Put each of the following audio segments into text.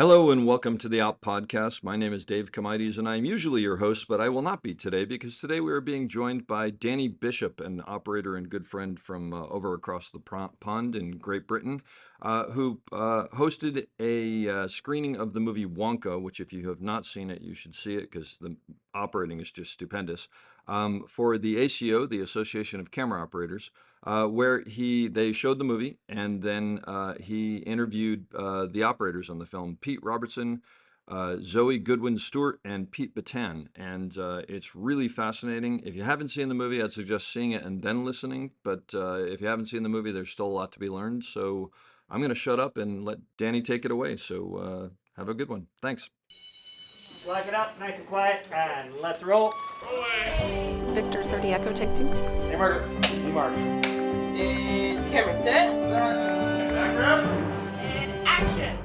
Hello and welcome to the Out Podcast. My name is Dave Comides and I'm usually your host, but I will not be today because today we are being joined by Danny Bishop, an operator and good friend from over across the pond in Great Britain, who hosted a screening of the movie Wonka, which if you have not seen it, you should see it because the operating is just stupendous, for the ACO, the Association of Camera Operators. Where they showed the movie and then he interviewed the operators on the film, Pete Robertson, Zoey, Goodwin-Stuart, and Pete Batten. And it's really fascinating. If you haven't seen the movie, I'd suggest seeing it and then listening. But if you haven't seen the movie, there's still a lot to be learned. So I'm going to shut up and let Danny take it away. So have a good one. Thanks. Lock it up, nice and quiet, and let's roll. Victor 30 Echo, take 2. Hey, Mark. Hey, Mark. And camera set. And action.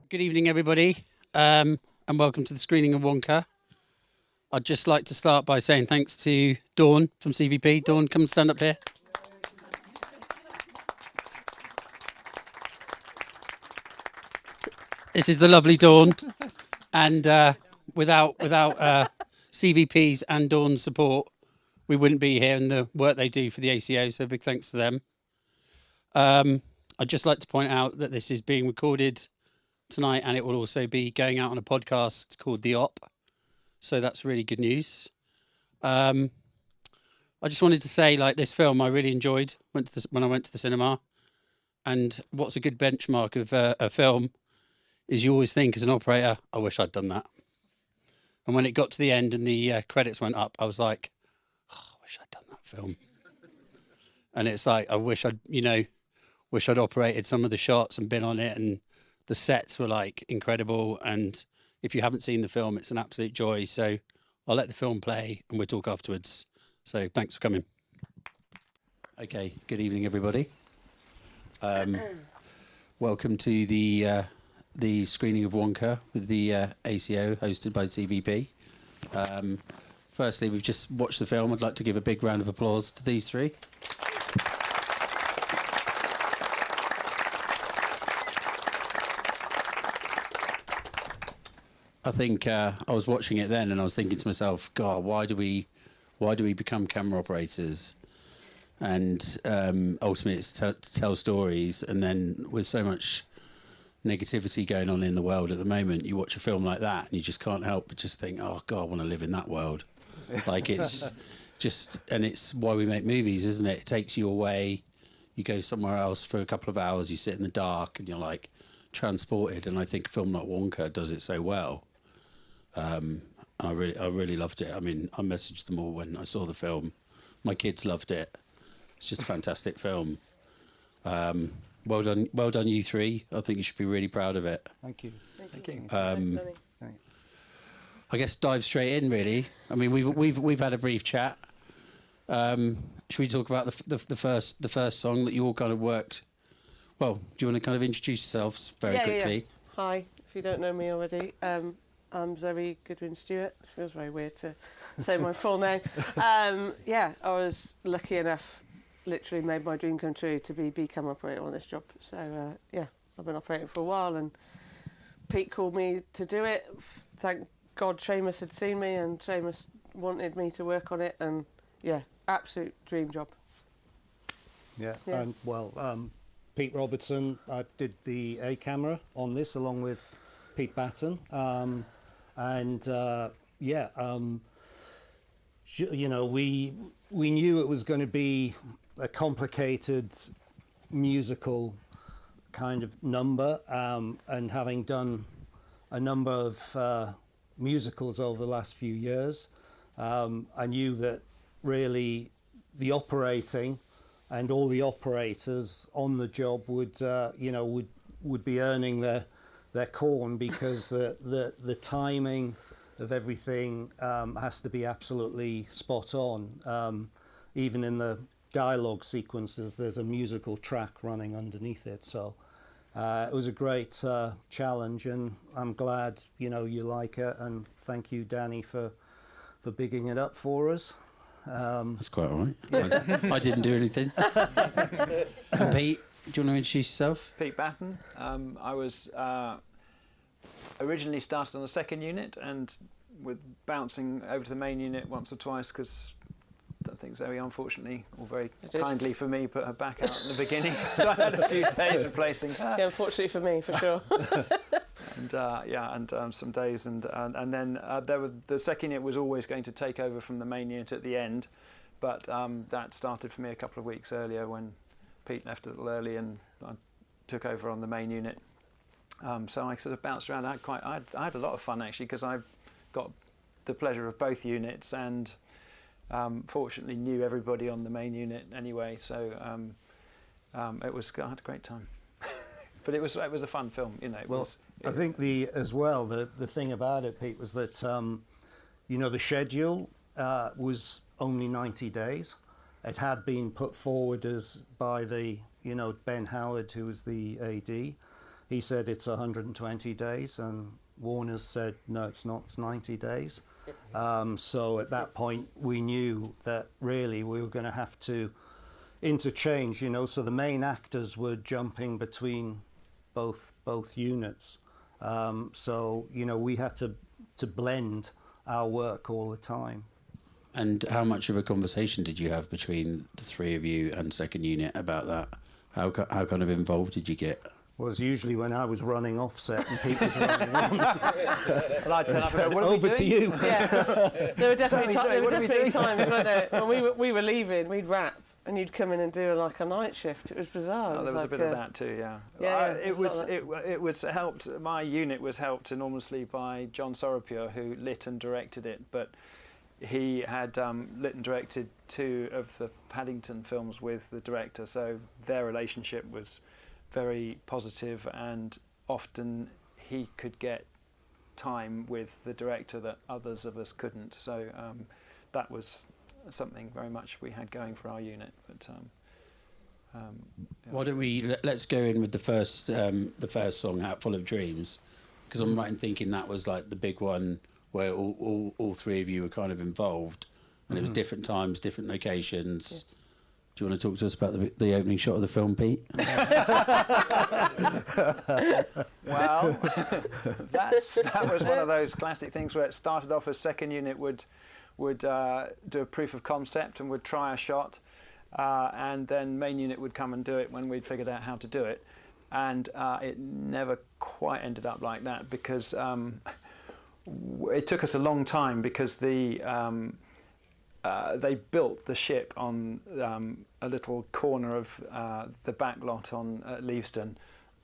Good evening, everybody, and welcome to the screening of Wonka. I'd just like to start by saying thanks to Dawn from CVP. Dawn, come and stand up here. This is the lovely Dawn, and without CVP's and Dawn's support, we wouldn't be here and the work they do for the ACO, so big thanks to them. I'd just like to point out that this is being recorded tonight and it will also be going out on a podcast called The Op, so that's really good news. I just wanted to say, like, this film I really enjoyed when I went to the cinema, and what's a good benchmark of a film is you always think as an operator, I wish I'd done that. And when it got to the end and the credits went up, I was like, oh, I wish I'd done that film. And it's like, I wish I'd operated some of the shots and been on it, and the sets were like incredible. And if you haven't seen the film, it's an absolute joy. So I'll let the film play and we'll talk afterwards. So thanks for coming. Okay, good evening, everybody. Welcome to the screening of Wonka with the ACO, hosted by CVP. Firstly, we've just watched the film. I'd like to give a big round of applause to these three. I think I was watching it then and I was thinking to myself, God, why do we become camera operators? And ultimately it's to tell stories. And then with so much negativity going on in the world at the moment, you watch a film like that and you just can't help but just think, oh God, I want to live in that world. Like, it's just, and it's why we make movies, isn't it? It takes you away, you go somewhere else for a couple of hours, you sit in the dark and you're like transported. And I think a film like Wonka does it so well. I really loved it. I mean, I messaged them all when I saw the film. My kids loved it. It's just a fantastic film. Well done, you three. I think you should be really proud of it. Thank you. Thank you. I guess dive straight in, really. I mean, we've had a brief chat. Should we talk about the first song that you all kind of worked? Well, do you want to kind of introduce yourselves very quickly? Yeah. Hi, if you don't know me already, I'm Zoey Goodwin-Stuart. It feels very weird to say my full name. I was lucky enough, literally made my dream come true to be cam operator on this job. So I've been operating for a while, and Pete called me to do it. Thank God Seamus had seen me, and Seamus wanted me to work on it, and absolute dream job. Pete Robertson, I did the A camera on this along with Pete Batten, we knew it was going to be a complicated musical kind of number, and having done a number of musicals over the last few years, I knew that really the operating and all the operators on the job would be earning their corn, because the timing of everything has to be absolutely spot on. Even in the dialogue sequences, there's a musical track running underneath it. So it was a great challenge, and I'm glad you like it. And thank you, Danny, for bigging it up for us. That's quite all right. I didn't do anything. Pete, do you want to introduce yourself? Pete Batten. I was originally started on the second unit and with bouncing over to the main unit once or twice because I think Zoey, unfortunately, or very kindly for me, put her back out in the beginning. So I had a few days replacing her. Yeah, unfortunately for me, for sure. And some days, and then the second unit was always going to take over from the main unit at the end, but that started for me a couple of weeks earlier when Pete left a little early and I took over on the main unit. So I sort of bounced around. I had a lot of fun actually because I got the pleasure of both units and fortunately knew everybody on the main unit anyway. So I had a great time. But it was a fun film, you know. I think the thing about it, Pete, was that the schedule was only 90 days. It had been put forward by Ben Howard, who was the AD. He said it's 120 days, and Warner's said no, it's not. It's 90 days. So at that point, we knew that really we were going to have to interchange. So the main actors were jumping between both units. So we had to blend our work all the time. And how much of a conversation did you have between the three of you and second unit about that? How kind of involved did you get? Was usually when I was running off set and Pete was running on. Well, I'd turn up and go, over to you. Yeah, there were definitely Zoey, times, weren't there, when we were leaving, we'd wrap and you'd come in and do like a night shift. It was bizarre. Oh, there was a bit of that too, yeah. It was helped. My unit was helped enormously by John Sorapure, who lit and directed it, but he had lit and directed 2 of the Paddington films with the director, so their relationship was very positive, and often he could get time with the director that others of us couldn't. So that was something very much we had going for our unit. But why don't let's go in with the first song, "Hat Full of Dreams," because I'm right in thinking that was like the big one where all three of you were kind of involved, and it was different times, different locations. Yeah. Do you want to talk to us about the opening shot of the film, Pete? Well, that was one of those classic things where it started off as second unit would do a proof of concept and would try a shot, and then main unit would come and do it when we'd figured out how to do it, and it never quite ended up like that because it took us a long time because they built the ship on a little corner of the back lot on Leavesden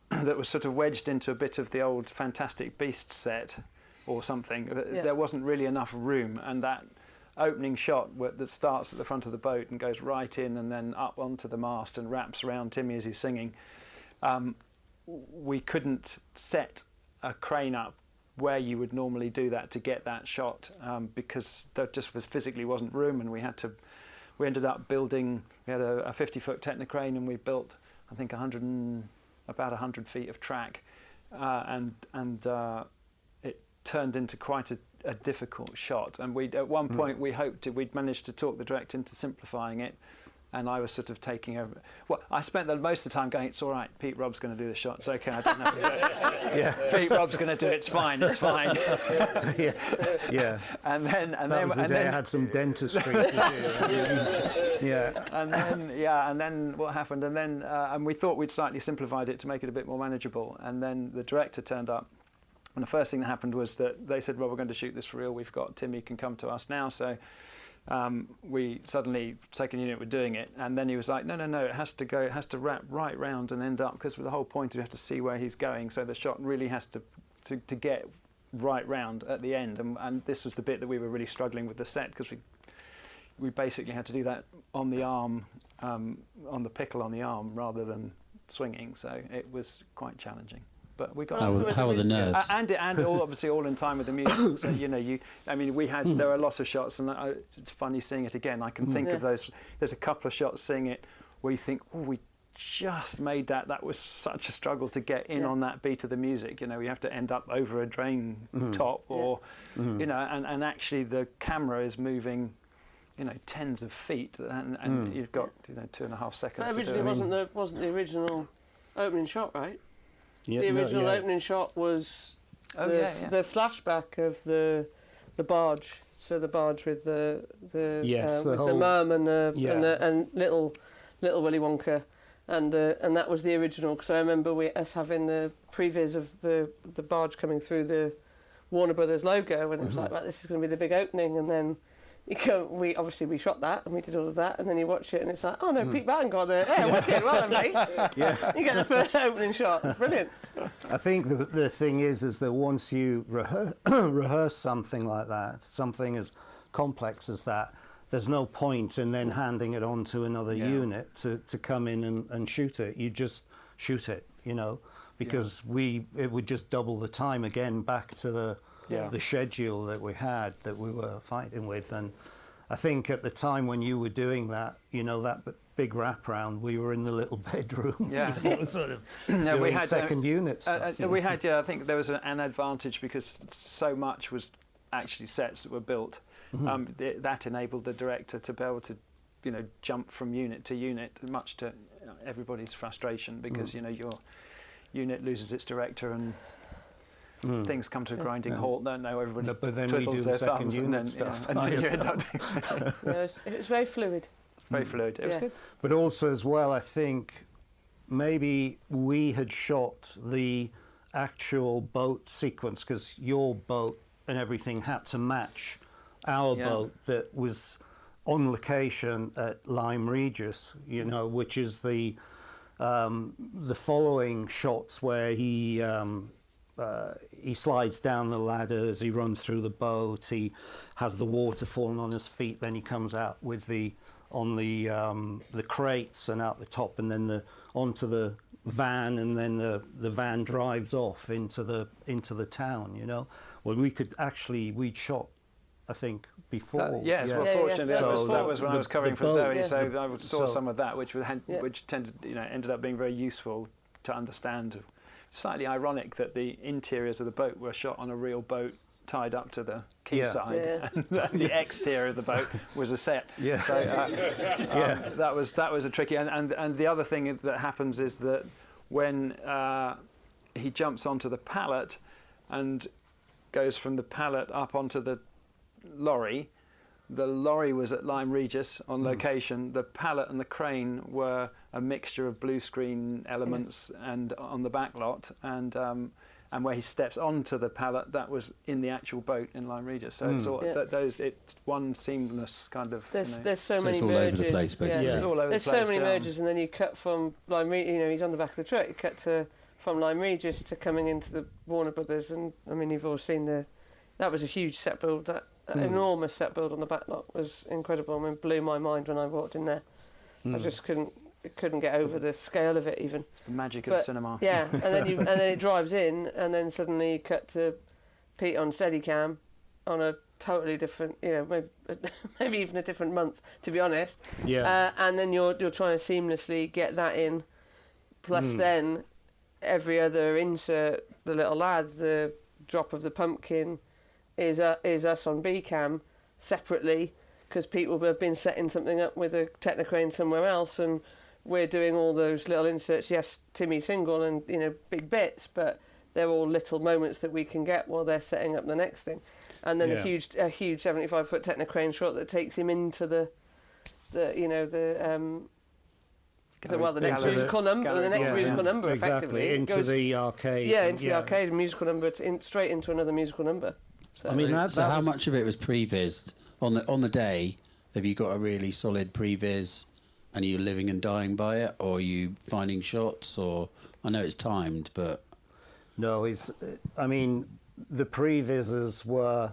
that was sort of wedged into a bit of the old Fantastic Beasts set or something. Yeah. There wasn't really enough room, and that opening shot that starts at the front of the boat and goes right in and then up onto the mast and wraps around Timmy as he's singing, we couldn't set a crane up where you would normally do that to get that shot because there just physically wasn't room, and we ended up building. We had a 50-foot Technocrane, and we built I think about 100 feet of track, and it turned into quite a difficult shot. And at one point we'd managed to talk the director into simplifying it. And I was sort of taking over. Well, I spent most of the time going, it's all right, Pete Rob's going to do the shot. It's okay, I don't have to do it. Yeah. Pete Rob's going to do it, it's fine. Yeah. And then I had some dentistry to do. Yeah. And then what happened? And then and we thought we'd slightly simplified it to make it a bit more manageable. And then the director turned up. And the first thing that happened was that they said, well, we're going to shoot this for real. We've got Timmy can come to us now. So we suddenly, second unit were doing it, and then he was like, no, it has to wrap right round and end up, because the whole point is you have to see where he's going, so the shot really has to get right round at the end, and this was the bit that we were really struggling with the set, because we basically had to do that on the arm, on the pickle on the arm, rather than swinging, so it was quite challenging. But we got how are the nerves? And obviously all in time with the music. So there are a lot of shots, and it's funny seeing it again. I can think of those. There's a couple of shots seeing it where you think, oh, we just made that. That was such a struggle to get in on that beat of the music. We have to end up over a drain top, or and actually the camera is moving, tens of feet, and you've got 2.5 seconds. That originally wasn't the original opening shot, right? Yeah, the original opening shot was Oh, the flashback of the barge. So the barge with the Yes, with the mum and and little Willy Wonka, and that was the original. Because I remember us having the previs of the barge coming through the Warner Brothers logo, and it was like, right, this is going to be the big opening, and then. We shot that and we did all of that, and then you watch it and it's like, oh no, Pete Batten got there. Yeah, wicked, well done, mate. Yeah. You get the first opening shot. Brilliant. I think the thing is that once you rehearse something like that, something as complex as that, there's no point in then handing it on to another unit to come in and shoot it. You just shoot it, because it would just double the time again back to the schedule that we had, that we were fighting with. And I think at the time when you were doing that, that big wraparound, we were in the little bedroom. Yeah. Sort of doing we had second unit stuff. We had, I think there was an advantage because so much was actually sets that were built. That enabled the director to be able to, jump from unit to unit, much to everybody's frustration, because, your unit loses its director and things come to a grinding halt. Don't know, everybody but then we twiddles do their the second thumbs unit and then, stuff. and then you end up It was very fluid. very fluid. It was good. But also as well, I think maybe we had shot the actual boat sequence, because your boat and everything had to match our boat that was on location at Lyme Regis, which is the following shots where he slides down the ladders, he runs through the boat, he has the water falling on his feet, then he comes out with the crates and out the top, and then onto the van, and then the van drives off into the town. Well, we'd shot, I think, before. Fortunately, Yeah. that was when I was covering for Zoey, so I saw So- some of that, which ended up being very useful to understand. Slightly ironic that the interiors of the boat were shot on a real boat tied up to the quayside, and the exterior of the boat was a set. Yeah. So that was a tricky. And the other thing that happens is that when he jumps onto the pallet and goes from the pallet up onto the lorry was at Lyme Regis on location. The pallet and the crane were a mixture of blue screen elements and on the back lot, and where he steps onto the pallet, that was in the actual boat in Lyme Regis. So it's all it's one seamless kind of. There's so many it's all merges. over the place, basically. It's all over There's the place. so many merges, and then you cut from Lyme Regis. He's on the back of the truck. You cut from Lyme Regis to coming into the Warner Brothers, and I mean, you've all seen that was a huge set build. That enormous set build on the back lot was incredible. I mean, it blew my mind when I walked in there. I just couldn't get over the scale of it even. The magic of cinema. Yeah, and then it drives in, and then suddenly you cut to Pete on Steadicam on a totally different, maybe even a different month, to be honest. Yeah. And then you're trying to seamlessly get that in. Plus, then every other insert, the little lad, the drop of the pumpkin, is us on B-cam separately, because Pete will have been setting something up with a Technocrane somewhere else, and we're doing all those little inserts. Yes, Timmy single and big bits, but they're all little moments that we can get while they're setting up the next thing. And then a huge 75-foot Technocrane shot that takes him into the next musical number, exactly, effectively. into the arcade. Yeah, into the arcade musical number, straight into another musical number. So, I mean, how much of it was previs on the day? Have you got a really solid previs, and are you living and dying by it, or are you finding shots? Or I know it's timed, but no, the previsors were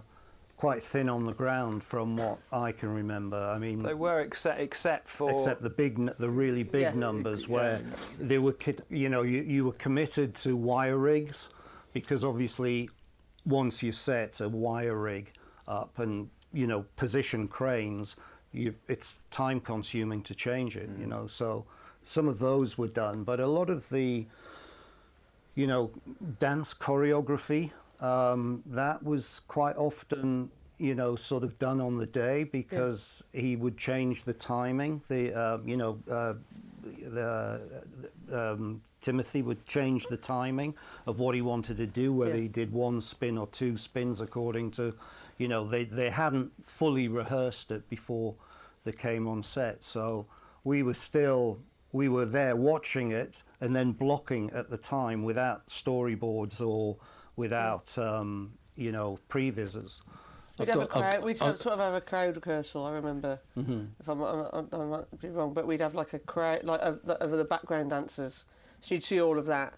quite thin on the ground from what I can remember. I mean, they were except the really big numbers where they were, you were committed to wire rigs, because obviously once you set a wire rig up and position cranes, it's time consuming to change it. So some of those were done, but a lot of the dance choreography, that was quite often sort of done on the day, because he would change the timing. Timothy would change the timing of what he wanted to do, whether he did one spin or two spins according to, they hadn't fully rehearsed it before they came on set. So we were there watching it and then blocking at the time without storyboards or without, previsors. We'd sort of have a crowd rehearsal. I remember, if I might be wrong, but we'd have like a crowd, like of the background dancers. So you'd see all of that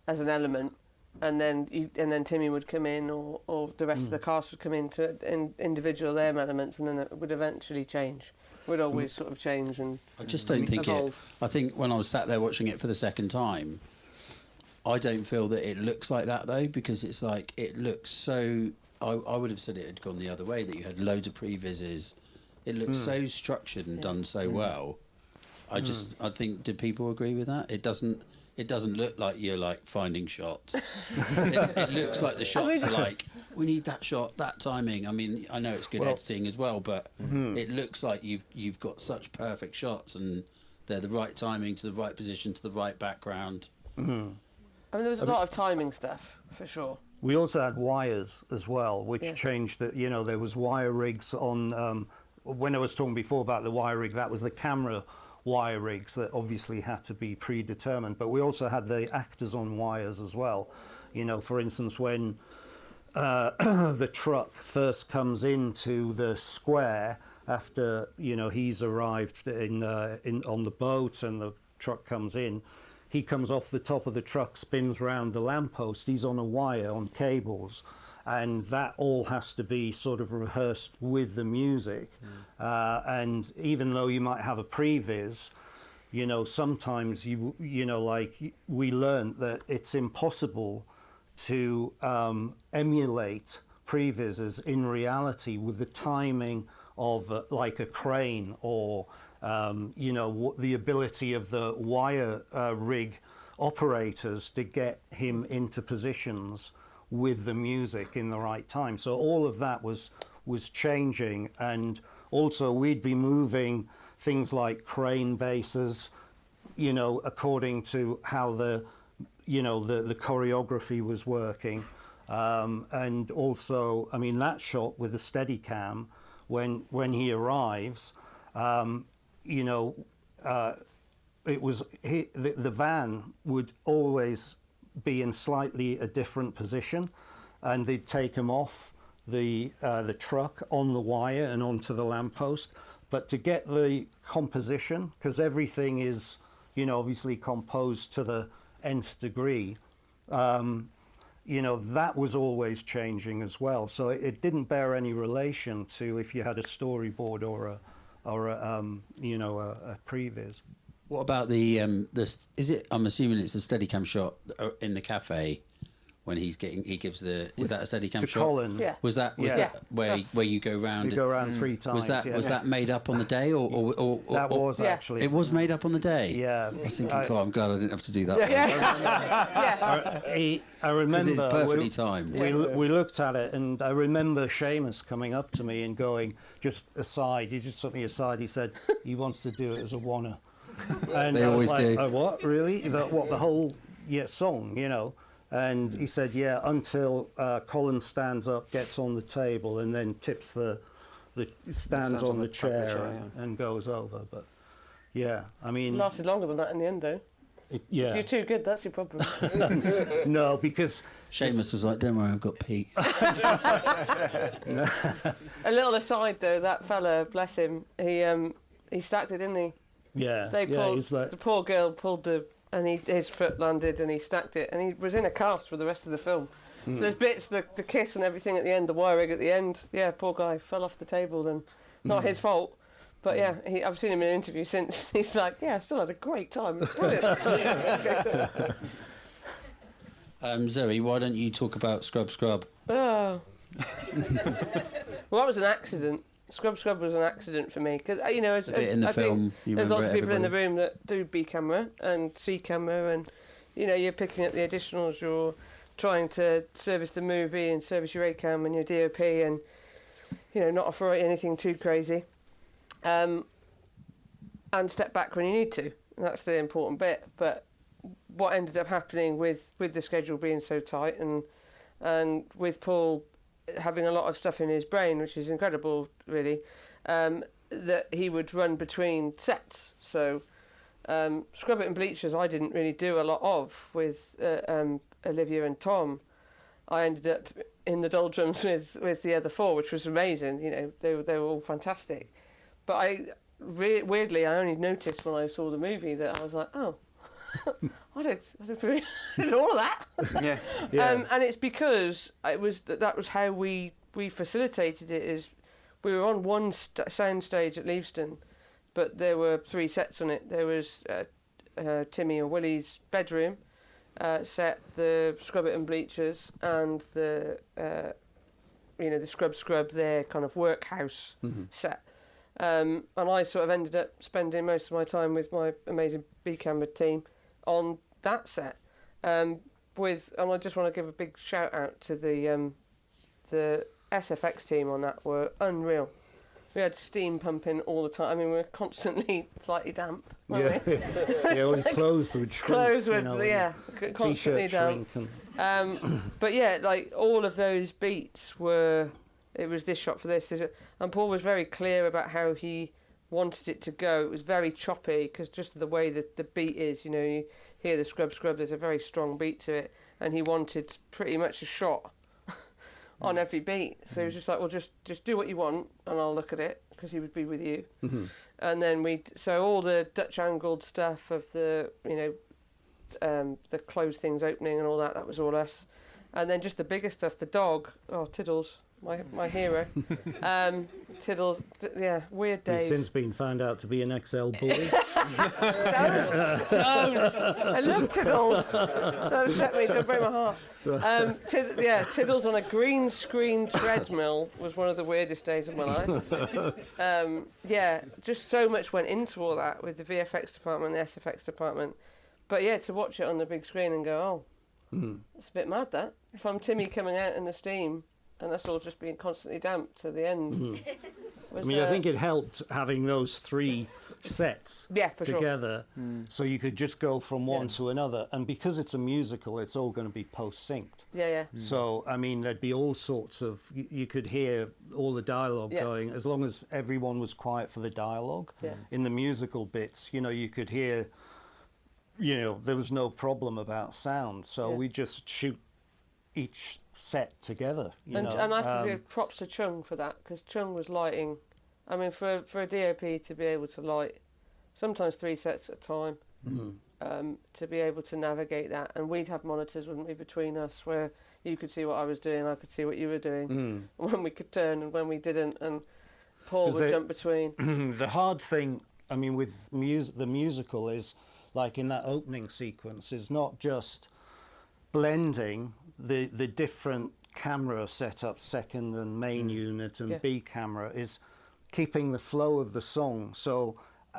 as an element, and then Timmy would come in, or the rest of the cast would come in to individual their elements, and then it would eventually change. We'd always sort of change and I just don't think evolve. I think when I was sat there watching it for the second time, I don't feel that it looks like that though, because it's like it looks so. I would have said it had gone the other way, that you had loads of previses. It looks so structured and done so well. I think, did people agree with that? It doesn't look like you're like finding shots. it looks like the shots are like, we need that shot, that timing. I mean, I know it's good editing as well, but it looks like you've got such perfect shots and they're the right timing to the right position to the right background. I mean, there was a lot of timing stuff for sure. We also had wires as well, which changed that, there was wire rigs on, when I was talking before about the wire rig, that was the camera wire rigs that obviously had to be predetermined. But we also had the actors on wires as well. For instance, when the truck first comes into the square after, he's arrived on the boat and the truck comes in, he comes off the top of the truck, spins round the lamppost. He's on a wire, on cables, and that all has to be sort of rehearsed with the music. And even though you might have a previs, sometimes like we learned that it's impossible to emulate previses in reality with the timing of like a crane or the ability of the wire rig operators to get him into positions with the music in the right time. So all of that was changing, and also we'd be moving things like crane bases, according to how the choreography was working. And also, I mean, that shot with the Steadicam, when he arrives, it was the van would always be in slightly a different position, and they'd take him off the truck on the wire and onto the lamppost. But to get the composition, because everything is, obviously composed to the nth degree, that was always changing as well. So it didn't bear any relation to if you had a storyboard or a previs. What about the is it? I'm assuming it's a Steadicam shot in the cafe when he gives the. Is that a Steadicam to shot? Colin. Yeah. Was that where you go round? You go around 3 times. Was that made up on the day or that was actually. It was made up on the day. Yeah. I was thinking, I'm glad I didn't have to do that. I remember it's perfectly timed. We looked at it, and I remember Seamus coming up to me and going, just aside. He just took me aside. He said he wants to do it as a wanna. And they always was like, do. What, really? The whole song, And he said, until Colin stands up, gets on the table, and then tips stands on the chair and goes over. But I mean, It lasted longer than that in the end, though. If you're too good, that's your problem. No, because Seamus was like, "Don't worry, I've got Pete." A little aside, though, that fella, bless him, he stacked it, didn't he? Yeah, They pulled, he's like, the poor girl pulled and his foot landed and he stacked it, and he was in a cast for the rest of the film. So there's bits, the kiss and everything at the end, the wire rig at the end. Yeah, poor guy fell off the table, and not his fault. But yeah, I've seen him in an interview since. He's like, I still had a great time. It's brilliant. Zoe, why don't you talk about Scrub? Oh. Well, that was an accident. Scrub was an accident for me because as, a bit in the film. There's lots of people in the room that do B camera and C camera, and you're picking up the additionals. You're trying to service the movie and service your A cam and your DOP, and not offer anything too crazy, and step back when you need to. and that's the important bit. But what ended up happening with the schedule being so tight, and with Paul having a lot of stuff in his brain, which is incredible, really, that he would run between sets. So Scrub It and Bleachers I didn't really do a lot of with Olivia and Tom. I ended up in the doldrums with the other four, which was amazing. You know, they were all fantastic. But weirdly, I only noticed when I saw the movie that I was like, oh, I did all of that. Yeah. And it's because that was how we facilitated it. Is we were on one sound stage at Leavesden, but there were 3 sets on it. There was Timmy or Willie's bedroom set, the Scrub It and Bleachers, and the the Scrub their kind of workhouse set. And I sort of ended up spending most of my time with my amazing B-Camera team on that set. And I just want to give a big shout out to the SFX team on that. Were unreal. We had steam pumping all the time. I mean, we were constantly slightly damp. Yeah, yeah. All the clothes would shrink. Clothes would, constantly damp. But yeah, like all of those beats were. It was this shot for this, and Paul was very clear about how he wanted it to go. It was very choppy because just the way that the beat is, you know, you hear the scrub. There's a very strong beat to it, and he wanted pretty much a shot on every beat. So he was just like, well, just do what you want, and I'll look at it because he would be with you. And then so all the Dutch angled stuff of the the closed things opening and all that was all us. And then just the bigger stuff, the dog, Tiddles. My hero. Tiddles, weird days. He's since been found out to be an XL bully. I love Tiddles. Don't upset me, don't break my heart. Tiddles on a green screen treadmill was one of the weirdest days of my life. Just so much went into all that with the VFX department, the SFX department. But yeah, to watch it on the big screen and go, it's a bit mad that. If I'm Timmy coming out in the steam, and us all just being constantly damp to the end. I mean, I think it helped having those 3 sets together, so you could just go from one to another. And because it's a musical, it's all going to be post-synced. So, I mean, there'd be all sorts of... You could hear all the dialogue going, as long as everyone was quiet for the dialogue. In the musical bits, you know, you could hear... You know, there was no problem about sound, so we just shoot each set together, and I have to give props to Chung for that, because Chung was lighting. I mean, for a DOP to be able to light sometimes 3 sets at a time, to be able to navigate that, and we'd have monitors, wouldn't we, between us, where you could see what I was doing, I could see what you were doing, when we could turn and when we didn't, and Paul would jump between. The hard thing, I mean, with the musical is, like in that opening sequence, is not just blending the different camera setups, second and main unit and B camera, is keeping the flow of the song. So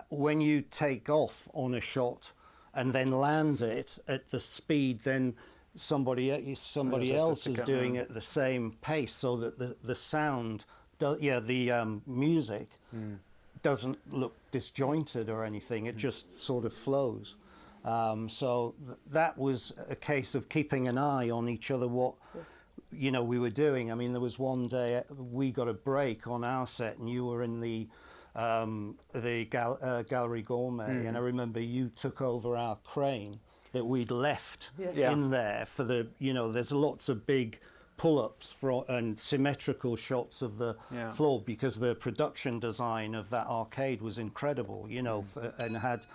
when you take off on a shot and then land it at the speed, then somebody else is doing it at the same pace, so that the sound, the music doesn't look disjointed or anything. It just sort of flows. So that was a case of keeping an eye on each other, what we were doing. I mean, there was one day we got a break on our set, and you were in the Gallery Gourmet, and I remember you took over our crane that we'd left in there for the, there's lots of big pull-ups and symmetrical shots of the floor, because the production design of that arcade was incredible, and had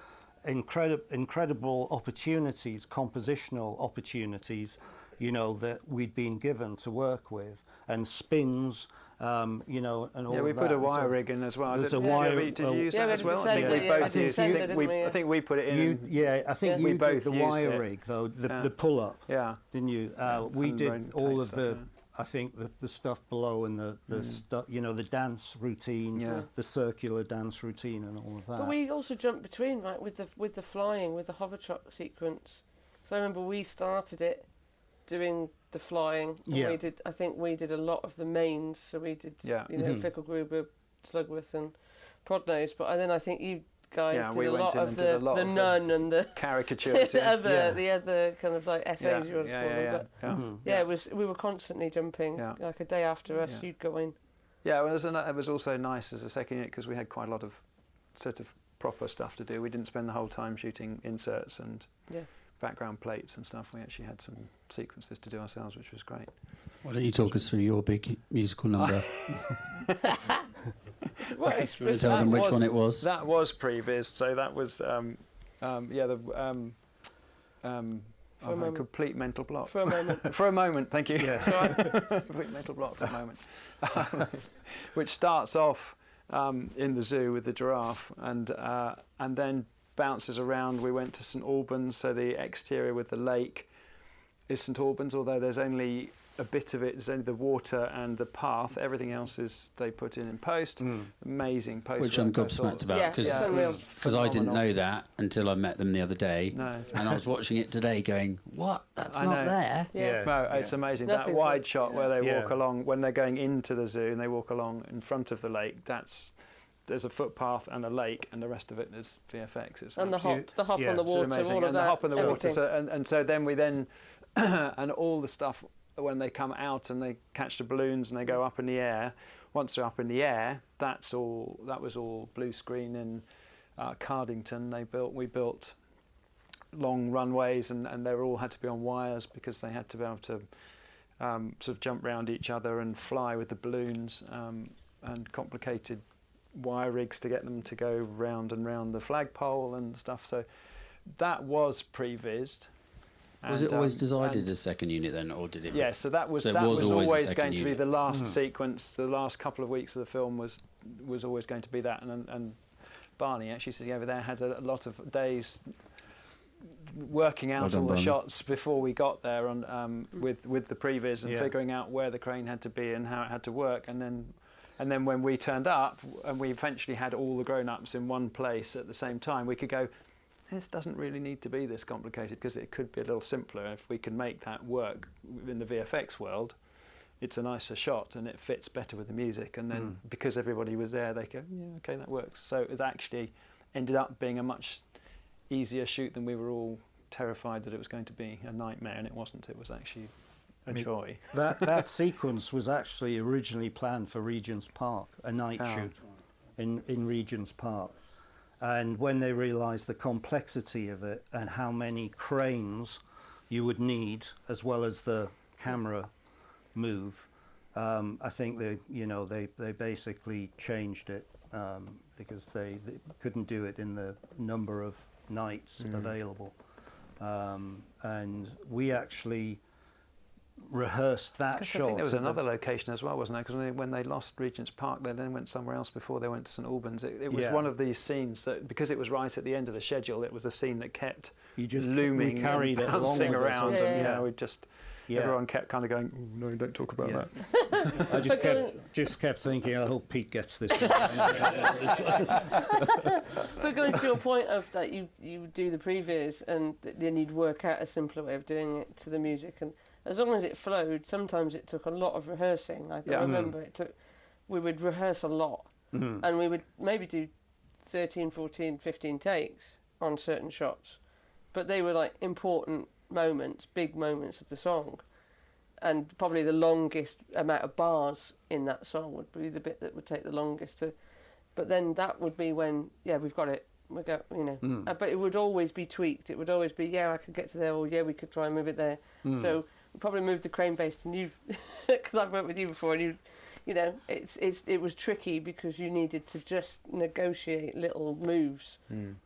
incredible opportunities, compositional opportunities, that we'd been given to work with, and spins, and all we of put that. a wire rig in as well. There's Did you use that as well? I think we both used. I think we put it in. I think you did the wire rig though, the pull up. Yeah. Didn't you? We did all of the. I think the stuff below, and the stuff, the dance routine, the circular dance routine, and all of that. But we also jumped between, right, with the flying, with the hover truck sequence. So I remember we started it doing the flying. And I think we did a lot of the mains. So we did, Ficklegruber, Slugworth, and Prodnose. But then I think you guys Yeah, did we a went lot in of and did a lot the of the nun and the caricatures. the Yeah. other kind of like essays you want to call them. But yeah. it was, we were constantly jumping. Yeah. Like a day after us, Yeah. you'd go in. Yeah, it was also nice as a second unit because we had quite a lot of sort of proper stuff to do. We didn't spend the whole time shooting inserts and background plates and stuff. We actually had some sequences to do ourselves, which was great. Why don't you talk us through your big musical number? Tell them which one it was. That was previs, so that was a complete mental block. For a moment. For a moment, thank you. Yeah. Complete mental block for a moment. Which starts off in the zoo with the giraffe and then bounces around. We went to St Albans, so the exterior with the lake is St Albans, although there's only a bit of it, there's only the water and the path. Everything else is they put in post. Amazing post. Which I'm gobsmacked about because I didn't know that until I met them the other day. No. And I was watching it today going, what? That's I not know. there. Yeah. No, it's amazing. That Nothing's wide like- shot where they Yeah. walk along, when they're going into the zoo and they walk along in front of the lake, there's a footpath and a lake and the rest of it is VFX. It's And the hop Yeah. on the It's water, amazing. all of And that. the hop in the water. everything. So, and so then we and all the stuff when they come out and they catch the balloons and they go up in the air. Once they're up in the air, that was all blue screen in Cardington. We built long runways and they all had to be on wires because they had to be able to sort of jump round each other and fly with the balloons and complicated wire rigs to get them to go round and round the flagpole and stuff. So that was pre-vised. Was it always decided as second unit then, or did it? Yeah, so that was So it was always a always second going to be unit. the last sequence. The last couple of weeks of the film was always going to be that. And Barney actually sitting over there had a lot of days working out Well done, all the Barney. shots before we got there on with the previs and Yeah. figuring out where the crane had to be and how it had to work. And then when we turned up and we eventually had all the grown-ups in one place at the same time, we could go, this doesn't really need to be this complicated because it could be a little simpler. If we can make that work in the VFX world, it's a nicer shot and it fits better with the music. And then because everybody was there, they go, yeah, okay, that works. So it was actually ended up being a much easier shoot than we were all terrified that it was going to be a nightmare, and it wasn't. It was actually a joy. That sequence was actually originally planned for Regent's Park, a night shoot in Regent's Park. And when they realised the complexity of it and how many cranes you would need, as well as the camera move, I think they basically changed it because they couldn't do it in the number of nights available. And we actually rehearsed that I shot. think there was another location as well, wasn't there? Because when they lost Regent's Park, they then went somewhere else before they went to St Albans. It was one of these scenes that, because it was right at the end of the schedule, it was a scene that kept looming, we carried and it along bouncing with us. around, Yeah, and yeah. we just Yeah. everyone kept kind of going, oh, no, don't talk about Yeah. that. I just kept thinking, I hope Pete gets this one. But going to your point of that, you do the previs and then you'd work out a simpler way of doing it to the music, and as long as it flowed, sometimes it took a lot of rehearsing. I remember we would rehearse a lot, and we would maybe do 13, 14, 15 takes on certain shots, but they were like important moments, big moments of the song, and probably the longest amount of bars in that song would be the bit that would take the longest to. But then that would be when, we've got it. We go, but it would always be tweaked. It would always be, I could get to there, or we could try and move it there. So we probably moved the crane base to you, because I've worked with you before, and it was tricky because you needed to just negotiate little moves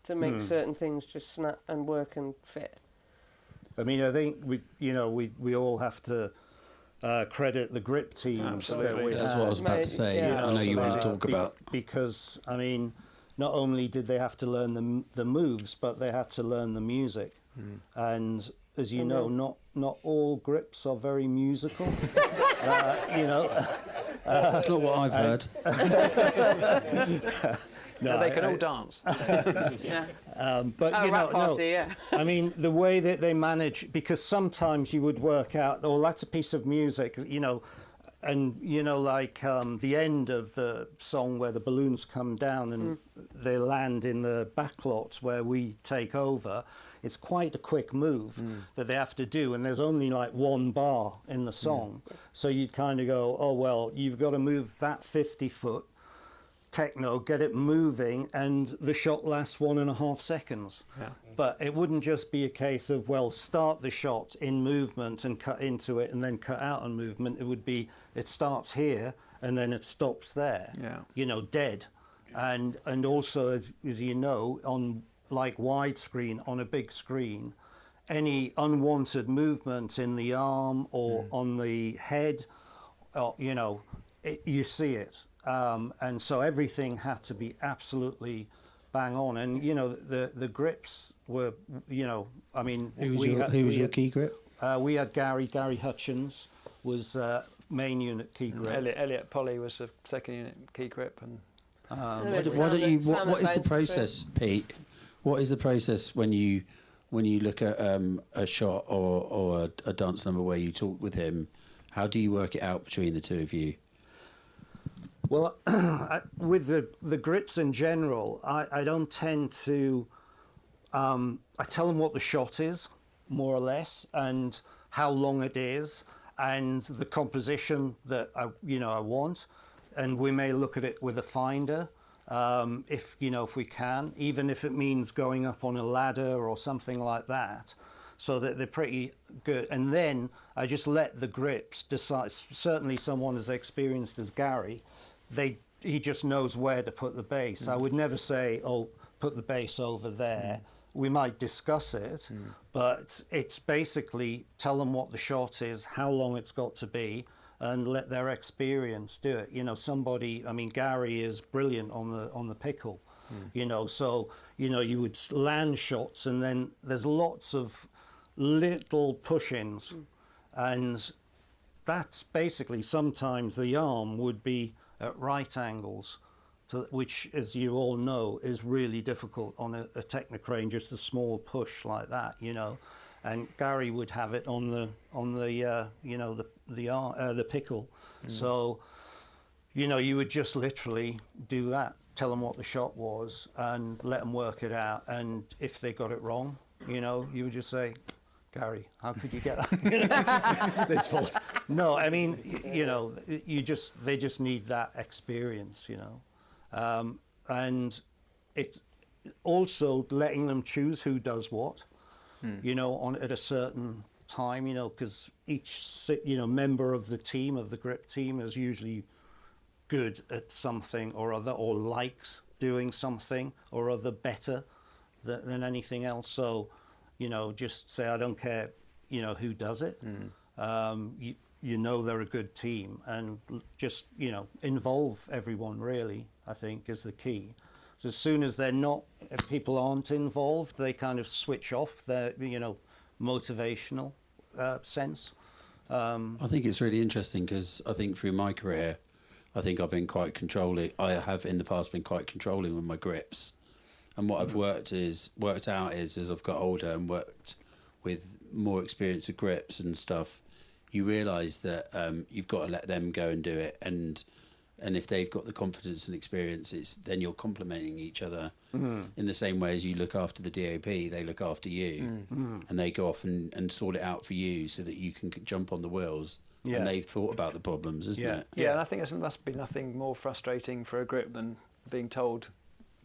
to make certain things just snap and work and fit. I mean, I think we all have to credit the grip teams that we That's had. what I was about to say. Yeah. I know you want to talk about. Because I mean, not only did they have to learn the moves, but they had to learn the music. And as you know, not all grips are very musical. That's not what I've heard. No, they can all dance. But rap party, I mean, the way that they manage, because sometimes you would work out, that's a piece of music, and you know, like the end of the song where the balloons come down and they land in the backlot where we take over, it's quite a quick move that they have to do, and there's only like one bar in the song. So you'd kind of go, oh, well, you've got to move that 50-foot techno, get it moving, and the shot lasts 1.5 seconds. Yeah. But it wouldn't just be a case of, well, start the shot in movement and cut into it and then cut out on movement. It would be, it starts here and then it stops there, you know, dead. And also, as you know, on like widescreen, on a big screen, any unwanted movement in the arm or on the head, you know, you see it. And so everything had to be absolutely bang on. And, you know, the grips were, you know, I mean... Who was your key grip? We had Gary Hutchins was main unit key grip. Elliot Polly was the second unit key grip. And what is the process, Pete? What is the process when you look at a shot or a dance number where you talk with him? How do you work it out between the two of you? Well, with the grips in general, I don't tend to... I tell them what the shot is, more or less, and how long it is, and the composition that I want. And we may look at it with a finder, if we can, even if it means going up on a ladder or something like that, so that they're pretty good. And then I just let the grips decide. Certainly someone as experienced as Gary, he just knows where to put the bass. I would never say, oh, put the bass over there. We might discuss it, but it's basically tell them what the shot is, how long it's got to be, and let their experience do it. You know, Gary is brilliant on the pickle, you know, so, you know, you would land shots and then there's lots of little push-ins, and that's basically sometimes the arm would be at right angles, which, as you all know, is really difficult on a Technocrane, just a small push like that, you know. And Gary would have it on the pickle. So, you know, you would just literally do that, tell them what the shot was, and let them work it out. And if they got it wrong, you know, you would just say, Gary, how could you get that? You know, it's his fault. No, I mean, you know, they just need that experience, you know. And it's also letting them choose who does what, you know, at a certain time, you know, because each, you know, member of the team, of the grip team, is usually good at something or other, or likes doing something or other better than anything else. So, you know, just say, I don't care, you know, who does it. You know they're a good team, and just, you know, involve everyone, really, I think, is the key. So as soon as if people aren't involved, they kind of switch off their, you know, motivational sense. I think it's really interesting because I think through my career, I think I've been quite controlling. I have in the past been quite controlling with my grips. And what I've worked out is as I've got older and worked with more experience of grips and stuff, you realise that you've got to let them go and do it. And if they've got the confidence and experience, then you're complementing each other in the same way as you look after the DOP, they look after you, and they go off and sort it out for you so that you can jump on the wheels. And they've thought about the problems, isn't it? Yeah, and I think there must be nothing more frustrating for a grip than being told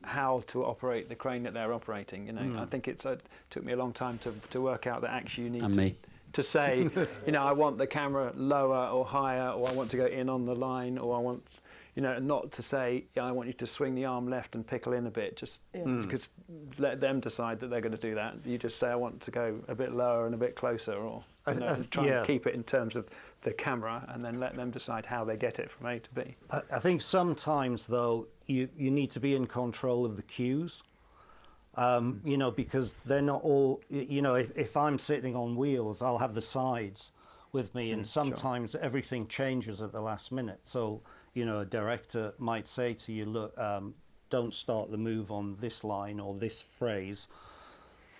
how to operate the crane that they're operating. You know, I think it took me a long time to work out that actually you need to say, you know, I want the camera lower or higher, or I want to go in on the line, or I want, you know, not to say, I want you to swing the arm left and pickle in a bit, just because let them decide that they're going to do that. You just say, I want to go a bit lower and a bit closer, or you know, try and keep it in terms of the camera, and then let them decide how they get it from A to B. I think sometimes, though, you need to be in control of the cues. You know, because they're not all, you know, if I'm sitting on wheels, I'll have the sides with me, and sometimes everything changes at the last minute. So, you know, a director might say to you, look, don't start the move on this line or this phrase,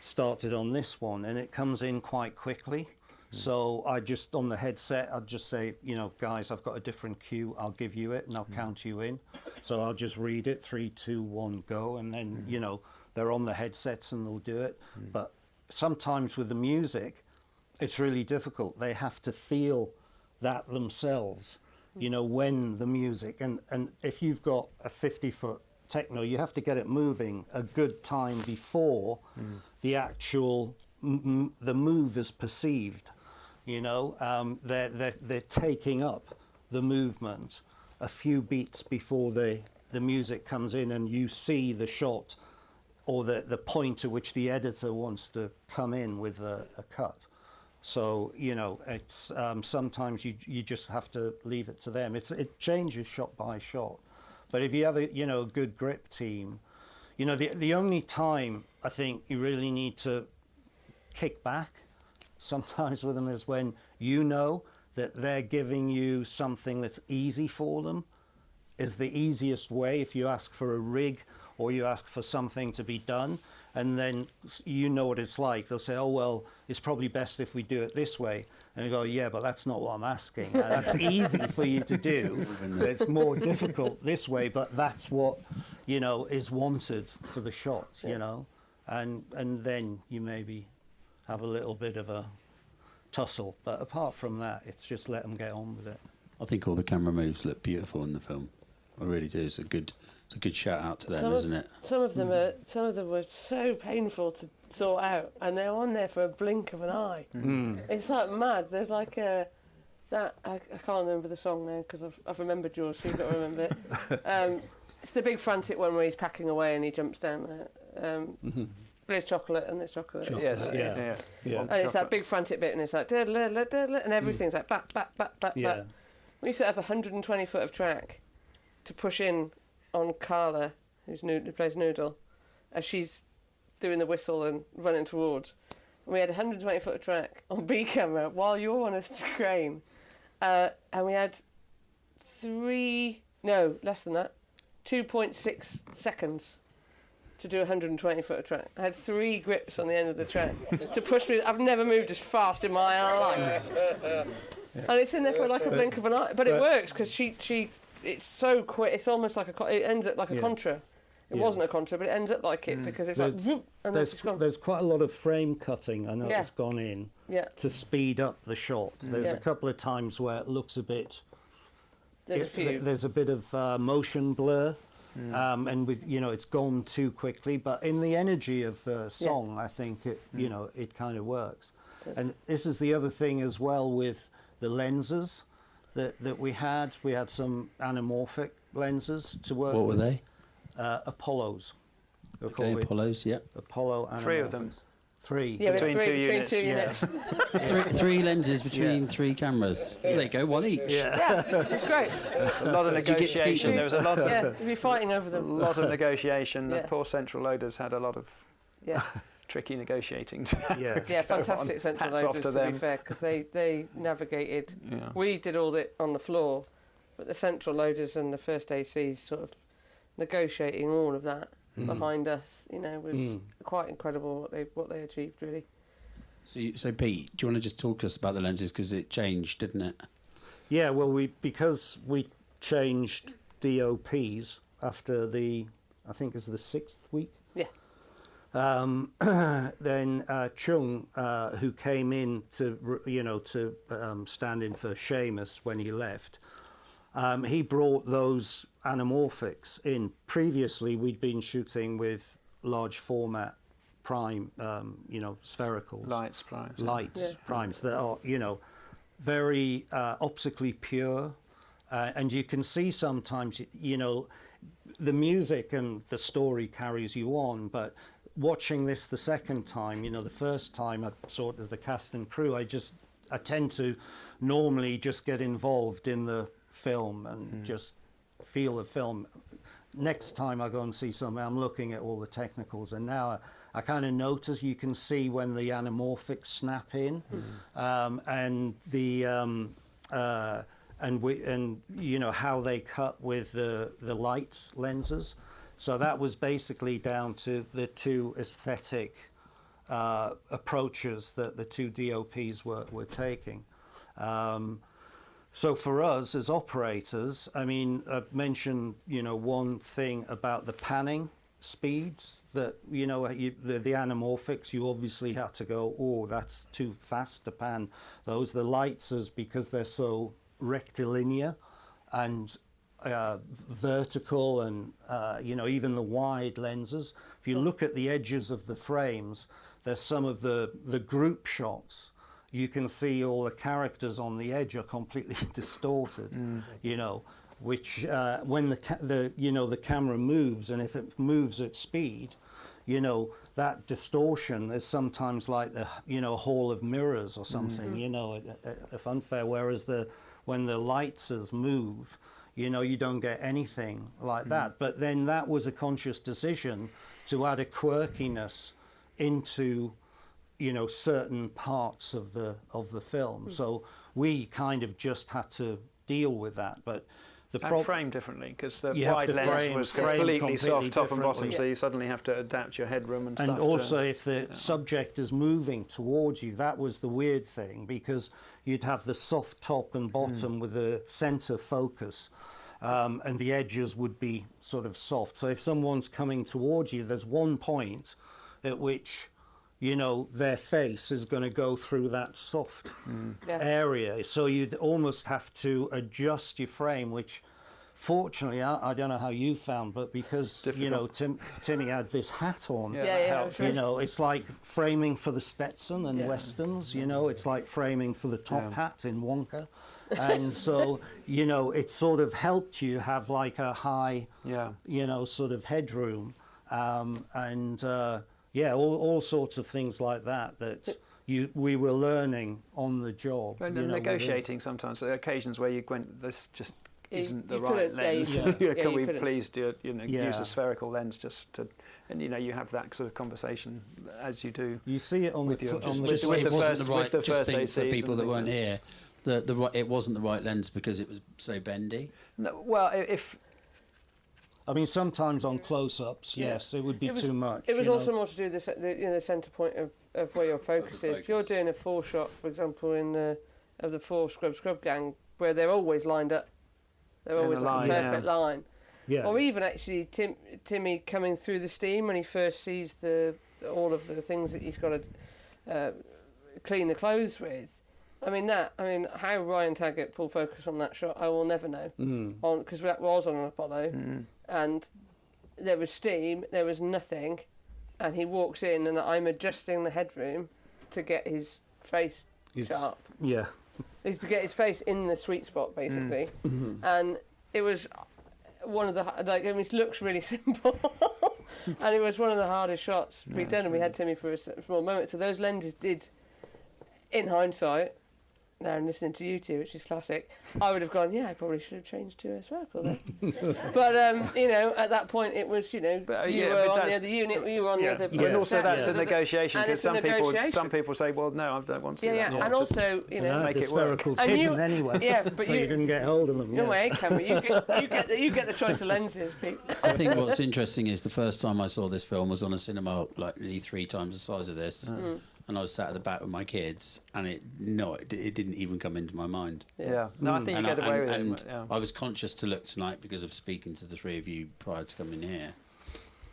start it on this one, and it comes in quite quickly. So I just, on the headset, I'd just say, you know, guys, I've got a different cue. I'll give you it and I'll count you in. So I'll just read it, 3, 2, 1, go. And then, you know, they're on the headsets and they'll do it. But sometimes with the music, it's really difficult. They have to feel that themselves, you know, when the music, and if you've got a 50-foot techno, you have to get it moving a good time before the actual, the move is perceived, you know. They're taking up the movement a few beats before the music comes in, and you see the shot or the point at which the editor wants to come in with a cut. So, you know, it's sometimes you just have to leave it to them. It changes shot by shot. But if you have a, you know, a good grip team, you know, the only time I think you really need to kick back sometimes with them is when you know that they're giving you something that's easy for them, is the easiest way. If you ask for a rig or you ask for something to be done, and then you know what it's like. They'll say, oh, well, it's probably best if we do it this way. And you go, yeah, but that's not what I'm asking. That's easy for you to do. It's more difficult this way, but that's what, you know, is wanted for the shot, you know. And then you maybe have a little bit of a tussle. But apart from that, it's just let them get on with it. I think all the camera moves look beautiful in the film. I really do. It's a good shout out to them, isn't it? Some of them were so painful to sort out, and they're on there for a blink of an eye. It's like mad. There's like I can't remember the song now because I've remembered yours, so you've got to remember it. It's the big frantic one where he's packing away and he jumps down there. There's chocolate and there's chocolate. Yes, yeah. And it's that big frantic bit, and it's like and everything's like bat. Yeah. We set up 120 foot of track to push in on Carla, who plays Noodle, as she's doing the whistle and running towards. And we had 120 foot of track on B camera while you're on a crane, and we had less than that, 2.6 seconds to do 120 foot of track. I had 3 grips on the end of the track to push me. I've never moved as fast in my life. And it's in there for like a blink of an eye, but it works because she it's so quick. It's almost like it ends up like a contra. It wasn't a contra, but it ends up like it because it's like whoop, and then it's gone. There's quite a lot of frame cutting. I know it's gone in to speed up the shot. There's a couple of times where it looks a bit. There's a bit of motion blur, and it's gone too quickly. But in the energy of the song, I think it kind of works. And this is the other thing as well with the lenses that we had. We had some anamorphic lenses to work with. What were they? Apollos. Okay, Apollos, yeah. Apollo anamorphics. 3 of them. 3. Yeah, Between two units. three lenses between 3 cameras. There you go, one each. Yeah, it's great. A lot of Did you get to keep negotiation. them? There was a lot of You'd be fighting over a them. lot of negotiation. Yeah. The poor central loaders had a lot of tricky negotiating. Yeah, fantastic central Hats off loaders, to to be them. fair, because they navigated. Yeah. We did all it on the floor, but the central loaders and the first ACs sort of negotiating all of that behind us, was quite incredible what they achieved, really. So Pete, do you want to just talk to us about the lenses, because it changed, didn't it? Yeah, well, because we changed DOPs after I think it's the 6th week. Yeah. Then Chung, who came in to stand in for Seamus when he left, he brought those anamorphics in. Previously, we'd been shooting with large format prime, sphericals. Lights Primes that are, very optically pure. And you can see sometimes, the music and the story carries you on, but watching this the second time, the first time I saw it as the cast and crew, I tend to normally just get involved in the film and just feel the film. Next time I go and see something, I'm looking at all the technicals, and now I kind of notice, you can see when the anamorphics snap in, and the how they cut with the lights lenses. So that was basically down to the 2 aesthetic approaches that the two DOPs were taking. So for us as operators, I mean, I've mentioned, one thing about the panning speeds that, the anamorphics, you obviously had to go, oh, that's too fast to pan those. The lights is because they're so rectilinear and vertical and, even the wide lenses. If you look at the edges of the frames, there's some of the group shots. You can see all the characters on the edge are completely distorted, which when the camera moves, and if it moves at speed, that distortion is sometimes like a hall of mirrors or something, if unfair. Whereas when the lights move, you don't get anything like that. But then that was a conscious decision to add a quirkiness into certain parts of the film. So we kind of just had to deal with that. But and frame differently, because the wide lens was completely soft top and bottom, so you suddenly have to adapt your headroom and stuff. And also if the subject is moving towards you, that was the weird thing, because you'd have the soft top and bottom with the center focus, and the edges would be sort of soft. So if someone's coming towards you, there's one point at which their face is going to go through that soft area. So you'd almost have to adjust your frame, which fortunately, I don't know how you found, but because, Timmy had this hat on, it's like framing for the Stetson and Westerns, it's like framing for the top hat in Wonka. And so, it sort of helped you have like a high, sort of headroom. All sorts of things like that we were learning on the job. And negotiating sometimes. There are occasions where you went, this just isn't the right lens. Can we please do use a spherical lens just to, and you have that sort of conversation as you do. You see it on the Just think for people that weren't here, it wasn't the right lens because it was so bendy. No, well, I mean, sometimes on close-ups, yes, it would be too much. It was also more to do with the centre point of where your focus is. If you're doing a four shot, for example, of the four scrub gang, where they're always lined up, they're always like a perfect line. Yeah. Or even actually Timmy coming through the steam when he first sees all of the things that he's got to clean the clothes with. I mean, how Ryan Taggart pulled focus on that shot, I will never know. Because that was on an Apollo, and there was steam, there was nothing, and he walks in, and I'm adjusting the headroom to get his face sharp. Yeah. Is to get his face in the sweet spot, basically. And it was one of the it looks really simple, and it was one of the hardest shots we'd done, and we had Timmy for a small moment. So those lenses did, in hindsight. Now I'm listening to you two, which is classic. I would have gone, I probably should have changed to a spherical then. But at that point it was, you were on the other unit, you were on the other. And also that's a negotiation, because some people say, well, no, I don't want to do that. And also, make it work. Hidden anyway. But you couldn't get hold of them. No way, can we? You get the choice of lenses, Pete. I think what's interesting is the first time I saw this film was on a cinema like nearly 3 times the size of this. And I was sat at the back with my kids, and it didn't even come into my mind. Yeah, no, I think you get away with it. And I was conscious to look tonight because of speaking to the 3 of you prior to coming here.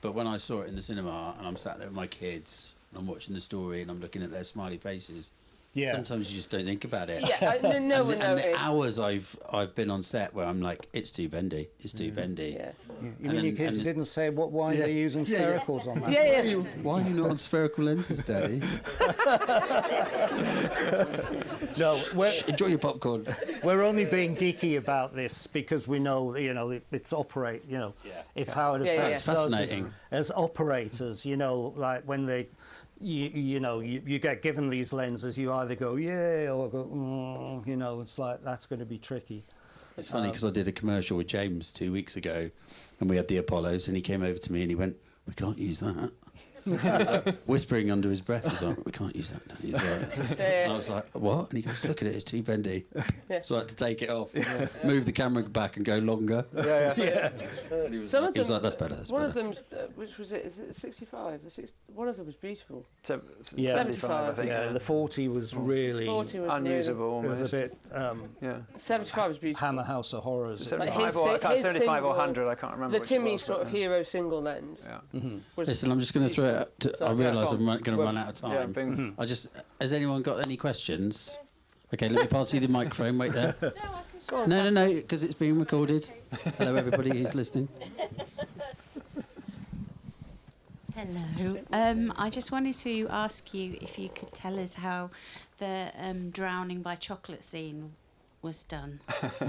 But when I saw it in the cinema, and I'm sat there with my kids, and I'm watching the story, and I'm looking at their smiley faces, sometimes you just don't think about it. And the hours I've been on set where I'm like, it's too bendy, it's too bendy. Yeah. You mean your kids didn't say why they're using sphericals on that? Why are you not on spherical lenses, Daddy? No, enjoy your popcorn. We're only being geeky about this because we know, it's it's how it affects us. Fascinating. As operators, like when they. You get given these lenses, you either go or go it's like that's going to be tricky. It's funny because I did a commercial with James 2 weeks ago, and we had the Apollos, and he came over to me and he went, "We can't use that." He was like whispering under his breath. He's like, we can't use that now. He's like, and I was like, what? And he goes, look at it, it's too bendy. So I had to take it off, move the camera back and go longer. And he was like, that's better. That's one better. of them, which was it? Is it 65? One of them was beautiful. 75, I think. Yeah, the 40 was really 40 was unusable. it was a bit 75 was beautiful. Hammer House of Horrors. 75 Like or his 75 or single- 100, I can't remember. The which Timmy it was, sort of hero single lens. Was Listen, I'm just going to throw it up. I realise I'm going to run out of time. Bing. Has anyone got any questions? Okay, let me pass you the microphone. Wait there. Go on, No, because it's being recorded. Hello, everybody who's listening. Hello. I just wanted to ask you if you could tell us how the drowning by chocolate scene was done. That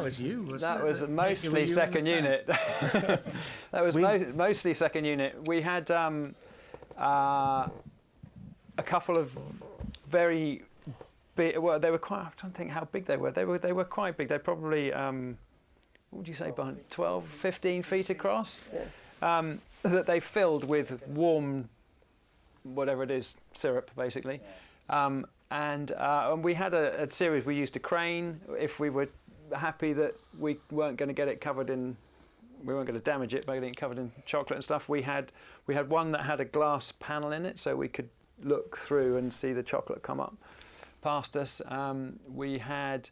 was you, wasn't it? That was mostly second unit. That was mostly second unit. We had a couple of very big. Well, they were quite. I'm trying to think how big they were. They were quite big. They probably what would you say, behind 12, 15 feet across. That they filled with warm, whatever it is, syrup basically. And we had a series. We used a crane if we were happy that we weren't going to get it covered in. We weren't going to damage it by getting it covered in chocolate and stuff. We had one that had a glass panel in it, so we could look through and see the chocolate come up past us. We had,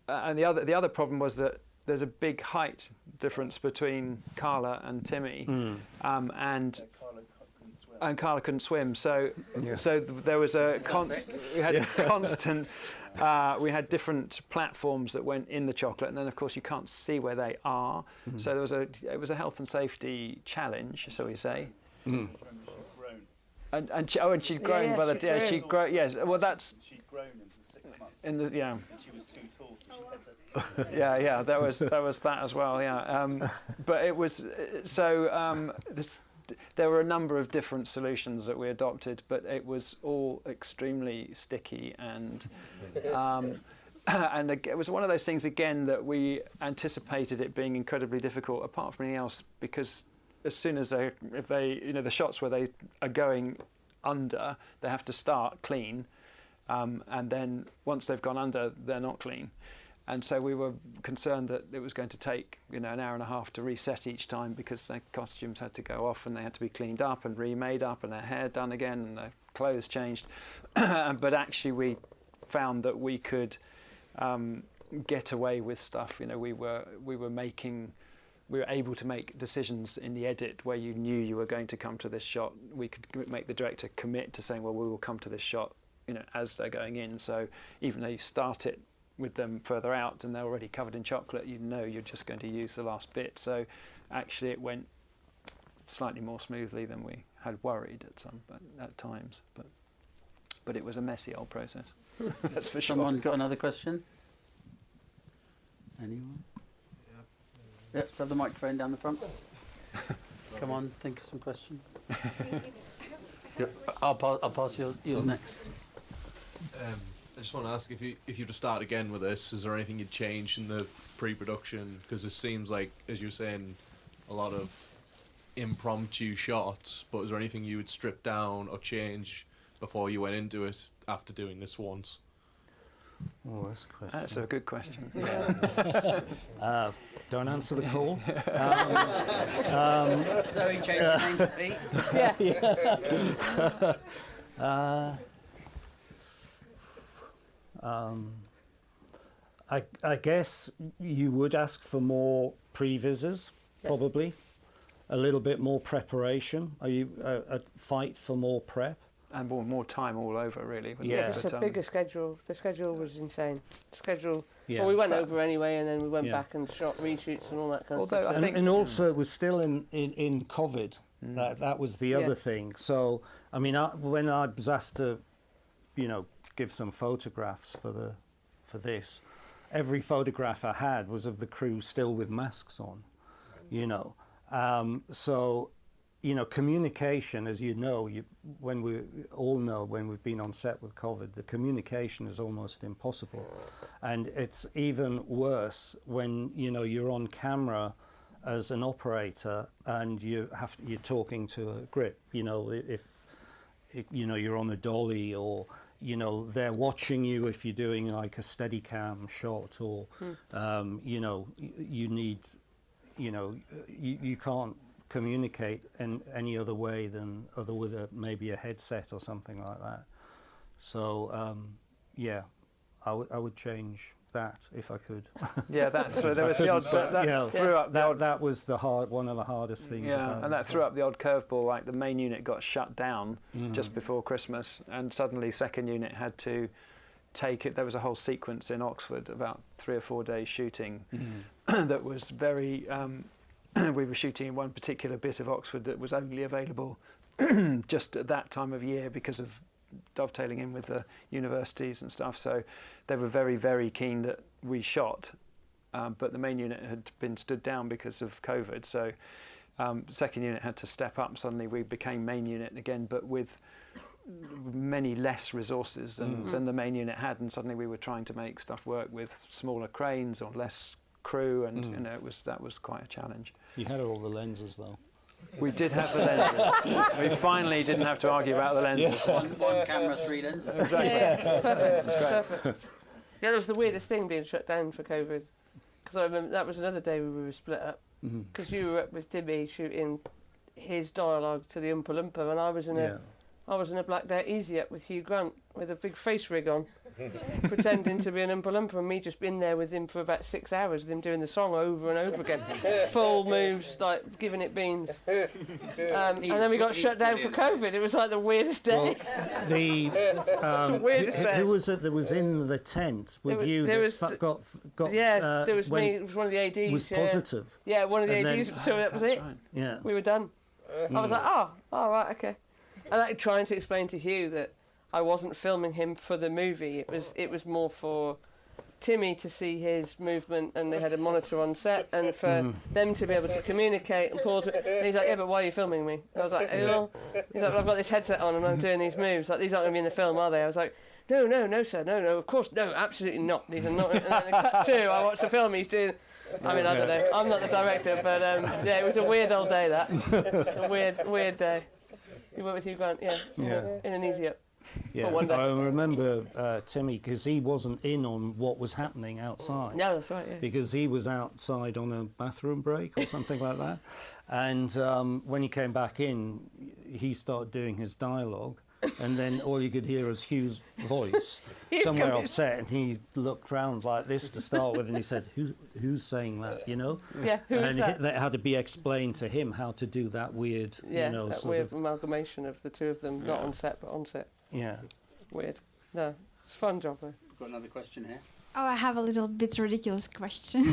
and the other problem was that there's a big height difference between Carla and Timmy, and Carla couldn't swim. So there was a we had constant. We had different platforms that went in the chocolate, and then of course you can't see where they are. So it was a health and safety challenge, shall we say? And she'd grown by the she'd grown. Yes, well that's. She'd grown in 6 months. And she was too tall. Yeah, that was that as well. Yeah, but it was so. There were a number of different solutions that we adopted, but it was all extremely sticky and it was one of those things again that we anticipated it being incredibly difficult. Apart from anything else, because as soon as the shots where they are going under, they have to start clean, and then once they've gone under, they're not clean. And so we were concerned that it was going to take, an hour and a half to reset each time because their costumes had to go off and they had to be cleaned up and remade up and their hair done again and their clothes changed. But actually we found that we could get away with stuff. We were able to make decisions in the edit where you knew you were going to come to this shot. We could make the director commit to saying, well, we will come to this shot, as they're going in. So even though you start it with them further out and they're already covered in chocolate, you're just going to use the last bit. So actually it went slightly more smoothly than we had worried at times. But it was a messy old process. That's for sure. Someone got another question? Anyone? Yeah, let's have the microphone down the front. Come on, think of some questions. I'll pass you next. I just want to ask if you were to start again with this, is there anything you'd change in the pre-production? Because it seems like, as you were saying, a lot of impromptu shots, but is there anything you would strip down or change before you went into it after doing this once? Oh, that's a question. That's a good question. Don't answer the call. Zoey changed her name to Pete. I guess you would ask for more pre-vises, probably. A little bit more preparation. Are you a fight for more prep? And more time all over, really. Just a bigger schedule. The schedule was insane. Well, Yeah. we went over anyway, and then we went back and shot reshoots and all that kind of stuff. And also, it was still in COVID. That was the other thing. So, I mean, when I was asked to, give some photographs for this, every photograph I had was of the crew still with masks on, So, communication, as when we've been on set with COVID, the communication is almost impossible. And it's even worse when, you're on camera as an operator, and you're talking to a grip. If you're on a dolly, or they're watching you if you're doing like a Steadicam shot, or you need, you can't communicate in any other way than with maybe a headset or something like that. So I would change that if I could. Yeah, there was the odd, that threw up the odd. That was one of the hardest things. Yeah, and that threw up the odd curveball. Like the main unit got shut down just before Christmas, and suddenly second unit had to take it. There was a whole sequence in Oxford, about 3 or 4 days shooting, that was very. We were shooting in one particular bit of Oxford that was only available just at that time of year because of dovetailing in with the universities and stuff. So they were very, very keen that we shot, but the main unit had been stood down because of COVID. So second unit had to step up. Suddenly we became main unit again, but with many less resources than the main unit had. And suddenly we were trying to make stuff work with smaller cranes or less crew, and that was quite a challenge. You had all the lenses though. We did have the lenses. We finally didn't have to argue about the lenses. One camera, 3 lenses. Exactly. Yeah, perfect. Yeah, that was the weirdest thing, being shut down for COVID. Because I remember that was another day we were split up. Because you were up with Timmy shooting his dialogue to the Oompa Loompa, and I was in a Black Death Easy Up with Hugh Grant with a big face rig on, pretending to be an Oompa Loompa, and me just been there with him for about 6 hours, with him doing the song over and over again, full moves, like giving it beans. And then we got shut down for COVID. It was like the weirdest day. Well, the weirdest day. Who was it that was in the tent with you? There that got there was me. It was one of the ADs. Was positive. Yeah, one of the ADs. So that was it. Right. Yeah. We were done. I was like, oh, right, okay. And like trying to explain to Hugh that I wasn't filming him for the movie. It was more for Timmy to see his movement, and they had a monitor on set, and for them to be able to communicate. And Paul, and he's like, yeah, but why are you filming me? And I was like, well, he's like, well, I've got this headset on and I'm doing these moves. Like, these aren't going to be in the film, are they? I was like, no, sir, no, of course, no, absolutely not. These are not. And then cut 2, I watched the film. He's doing. I mean, I don't know. I'm not the director, but yeah, it was a weird old day. That a weird day. You went with Hugh Grant, in an Easy Up. Yeah, one day. I remember Timmy, because he wasn't in on what was happening outside. No, that's right, yeah. Because he was outside on a bathroom break or something like that. And when he came back in, he started doing his dialogue. And then all you could hear was Hugh's voice somewhere offset, and he looked round like this to start with, and he said, "Who's saying that?" Yeah, who is that? And that had to be explained to him how to do that weird, that weird amalgamation of the two of them, not on set but on set. Yeah. Weird. No, it's a fun job though. Got another question here. Oh, I have a little bit ridiculous question.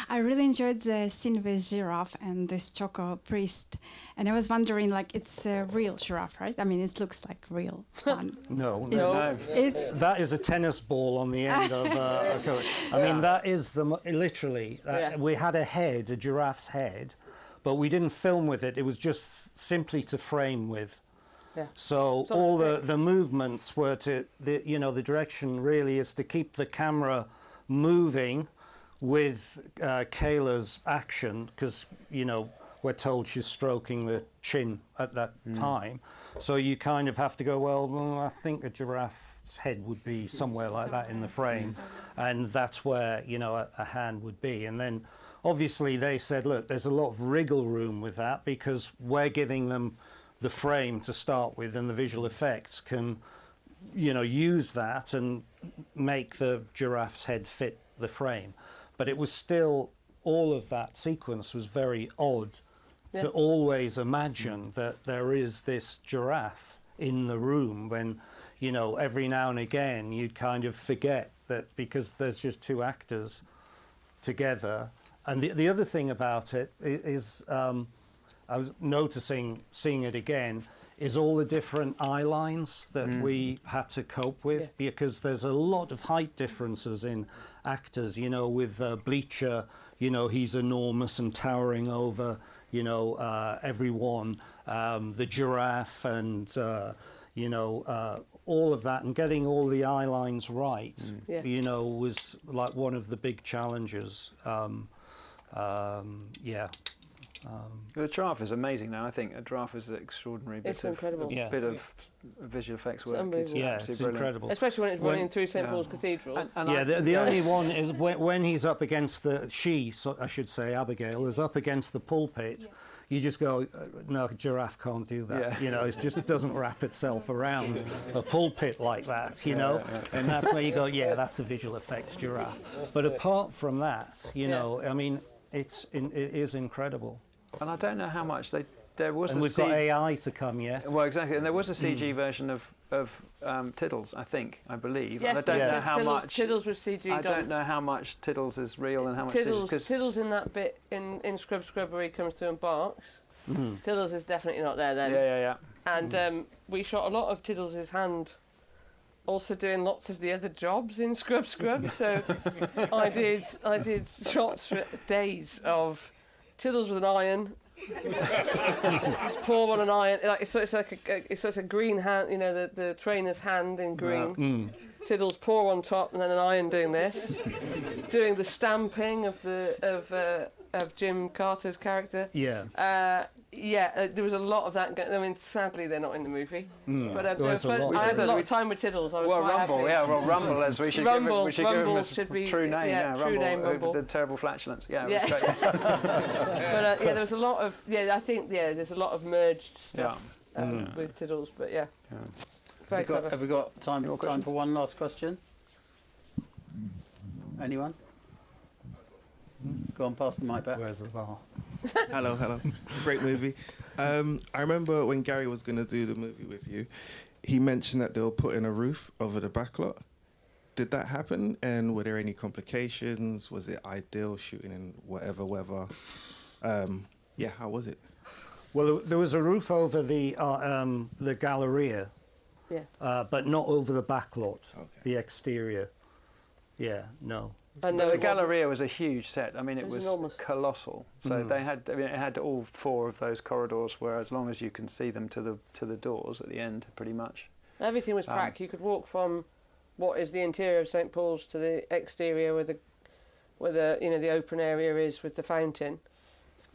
I really enjoyed the scene with giraffe and this choco priest, and I was wondering, like, it's a real giraffe, right? I mean, it looks like real one. No. That is a tennis ball on the end of a coat. I mean, that is literally. We had a giraffe's head, but we didn't film with it. It was just simply to frame with. Yeah. So all the movements were the direction really is to keep the camera moving with Kayla's action, because we're told she's stroking the chin at that time. So you kind of have to go, well, I think a giraffe's head would be somewhere like that in the frame, and that's where a hand would be. And then obviously they said, look, there's a lot of wriggle room with that, because we're giving them the frame to start with, and the visual effects can use that and make the giraffe's head fit the frame. But it was still, all of that sequence was very odd to always imagine that there is this giraffe in the room, when every now and again you'd kind of forget that, because there's just 2 actors together. And the other thing about it is I was noticing, seeing it again, is all the different eye lines that we had to cope with, because there's a lot of height differences in actors. With Bleacher, he's enormous and towering over, everyone. The giraffe and, all of that, and getting all the eye lines right, was like one of the big challenges. The giraffe is amazing now. I think a giraffe is an extraordinary bit It's incredible. bit of visual effects work. unbelievable. Yeah, absolutely it's brilliant. incredible. Especially when it's running through St Paul's Cathedral. And The only one is when he's up against I should say, Abigail, is up against the pulpit. You just go, no, a giraffe can't do that. Yeah. You know, it doesn't wrap itself around a pulpit like that, you know. And that's where you go, yeah, that's a visual effects giraffe. But apart from that, you know, I mean, it is incredible. And I don't know how much there was. And we've got AI to come yet. Well, exactly. And there was a CG version of Tiddles, I believe. Yes, and I don't know how much. Tiddles was CG I done. don't know how much Tiddles is real and how much Tiddles in that bit in Scrub where he comes through and barks. Tiddles is definitely not there then. Yeah. And we shot a lot of Tiddles' hand, also doing lots of the other jobs in Scrub. So I did shots for days of Tiddles with an iron. Just pour on an iron. It's a green hand, you know, the trainer's hand in green. Tiddles pour on top, and then an iron doing this, doing the stamping of Jim Carter's character. Yeah. There was a lot of that. I mean, sadly, they're not in the movie. But I had a lot of time with Tiddles. I was quite Rumble, happy. yeah, well, Rumble, as we should Rumble, give him Rumble a should be true name, true name, Rumble. The terrible flatulence, it was Yeah. great. But there was a lot of I think there's a lot of merged stuff with Tiddles. But very clever. Have we got time for one last question? Anyone? Go on, pass the mic back. Where's the bar? Hello. Great movie. I remember when Gary was going to do the movie with you, he mentioned that they were putting a roof over the backlot. Did that happen? And were there any complications? Was it ideal shooting in whatever weather? How was it? Well, there was a roof over the Galleria, but not over the backlot, the exterior. Yeah, no. And the Galleria was a huge set. I mean, it was enormous. Colossal. So it had all 4 of those corridors, where as long as you can see them to the doors at the end, pretty much. Everything was packed. You could walk from what is the interior of St Paul's to the exterior, where the open area is with the fountain.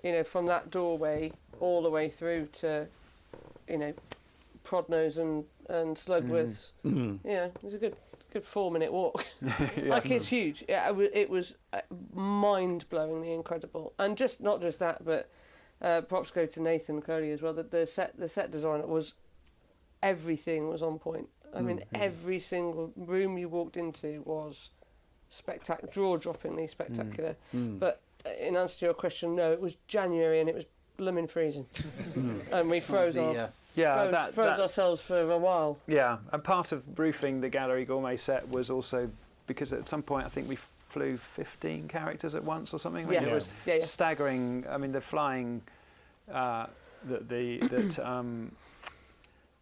You know, from that doorway all the way through to, Prodnose and Slugworths. You know, it was a good 4-minute walk. It's huge. It was mind-blowingly incredible, and not just that, but props go to Nathan Crowley as well. That the set design everything was on point. I mean, every single room you walked into was spectacular, jaw-droppingly spectacular. But in answer to your question, no, it was January and it was blooming freezing, and we froze ourselves for a while. Yeah, and part of roofing the Gallery Gourmet set was also because at some point I think we flew 15 characters at once or something. It was staggering. I mean, the flying that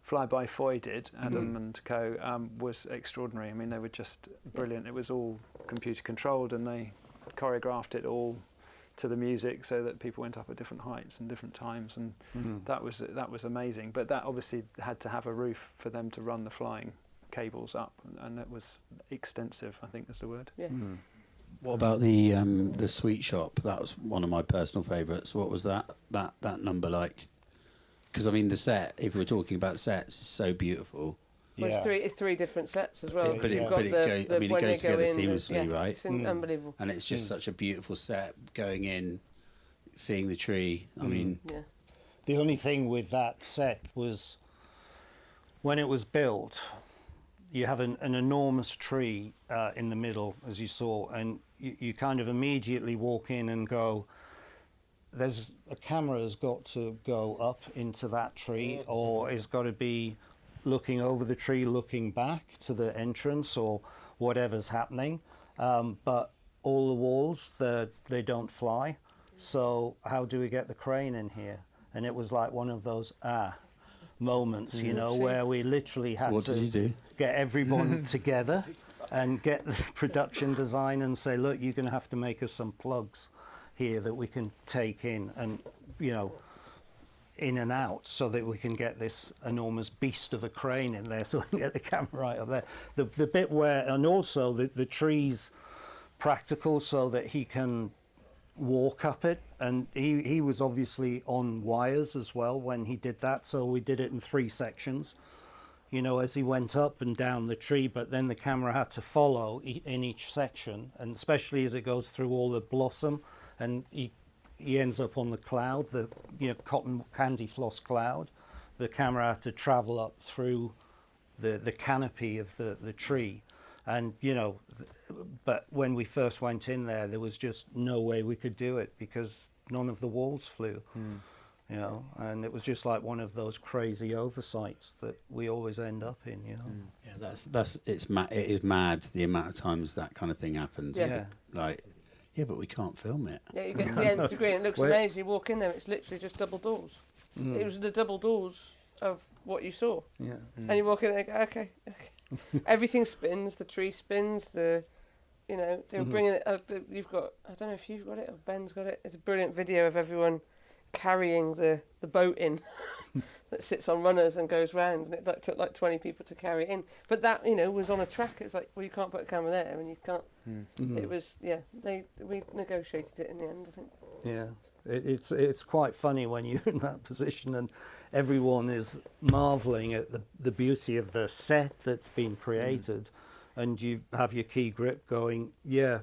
Fly-by Foy did, Adam and co, was extraordinary. I mean, they were just brilliant. It was all computer controlled, and they choreographed it all to the music so that people went up at different heights and different times, and that was amazing. But that obviously had to have a roof for them to run the flying cables up, and it was extensive, I think is the word. Yeah. What about the sweet shop? That was one of my personal favourites. What was that number like? Because I mean, the set, if we're talking about sets, is so beautiful. Well, it's 3 different sets as well. But it goes together seamlessly, right? It's unbelievable. And it's just such a beautiful set, going in, seeing the tree. I mean... Yeah. The only thing with that set was, when it was built, you have an enormous tree in the middle, as you saw, and you kind of immediately walk in and go, a camera has got to go up into that tree, or it's got to be looking over the tree, looking back to the entrance or whatever's happening. But all the walls, they don't fly. So how do we get the crane in here? And it was like one of those moments, you know, where we literally had to get everyone together and get the production design and say, look, you're going to have to make us some plugs here that we can take in and, you know, in and out, so that we can get this enormous beast of a crane in there, so we can get the camera right up there. The bit where, and also the trees practical, so that he can walk up it, and he was obviously on wires as well when he did that, so we did it in 3 sections, you know, as he went up and down the tree, but then the camera had to follow in each section, and especially as it goes through all the blossom, and he ends up on the cloud, the, you know, cotton candy floss cloud. The camera had to travel up through the canopy of the tree, and you know, but when we first went in there was just no way we could do it because none of the walls flew. You know, and it was just like one of those crazy oversights that we always end up in, you know. Yeah, it is mad the amount of times that kind of thing happens. Yeah. Like, yeah, but we can't film it. Yeah, you get to the nth degree and it looks amazing. You walk in there, it's literally just double doors. It was the double doors of what you saw. Yeah. And you walk in there and go, okay. Everything spins, the tree spins, you know, they were bringing it, you've got, I don't know if you've got it or Ben's got it, it's a brilliant video of everyone carrying the boat in that sits on runners and goes round, and it took like 20 people to carry it in. But that, you know, was on a track. It's like, well, you can't put a camera there, and you can't. It was, yeah. We negotiated it in the end, I think. Yeah, it's quite funny when you're in that position and everyone is marvelling at the beauty of the set that's been created, and you have your key grip going, yeah,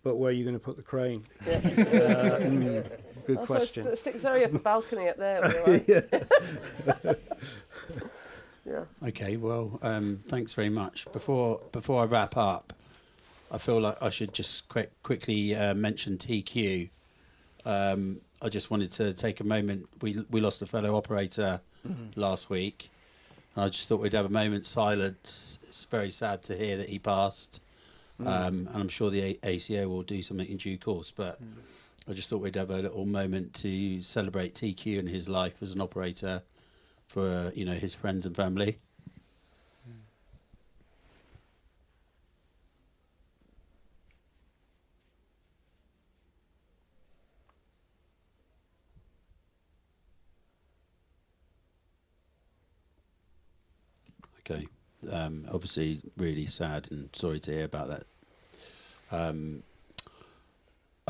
but where are you going to put the crane? Yeah. Good question. Stick Zoey up a balcony up there. Yeah. Yeah. Okay, well, thanks very much. Before I wrap up, I feel like I should just quickly mention TQ. I just wanted to take a moment. We lost a fellow operator last week, and I just thought we'd have a moment's silence. It's very sad to hear that he passed, and I'm sure the ACO will do something in due course, but I just thought we'd have a little moment to celebrate TQ and his life as an operator for, you know, his friends and family. Okay. Obviously, really sad and sorry to hear about that.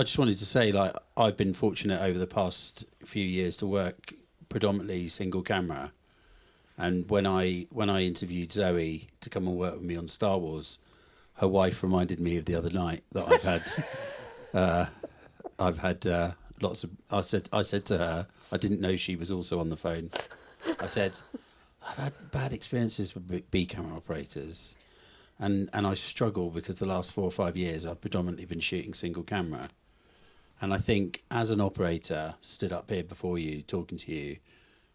I just wanted to say, like, I've been fortunate over the past few years to work predominantly single camera, and when I interviewed Zoey to come and work with me on Star Wars, her wife reminded me of the other night that I've had lots of. I said to her, I didn't know she was also on the phone. I said, I've had bad experiences with B camera operators, and I struggle because the last 4 or 5 years I've predominantly been shooting single camera. And I think as an operator, stood up here before you, talking to you,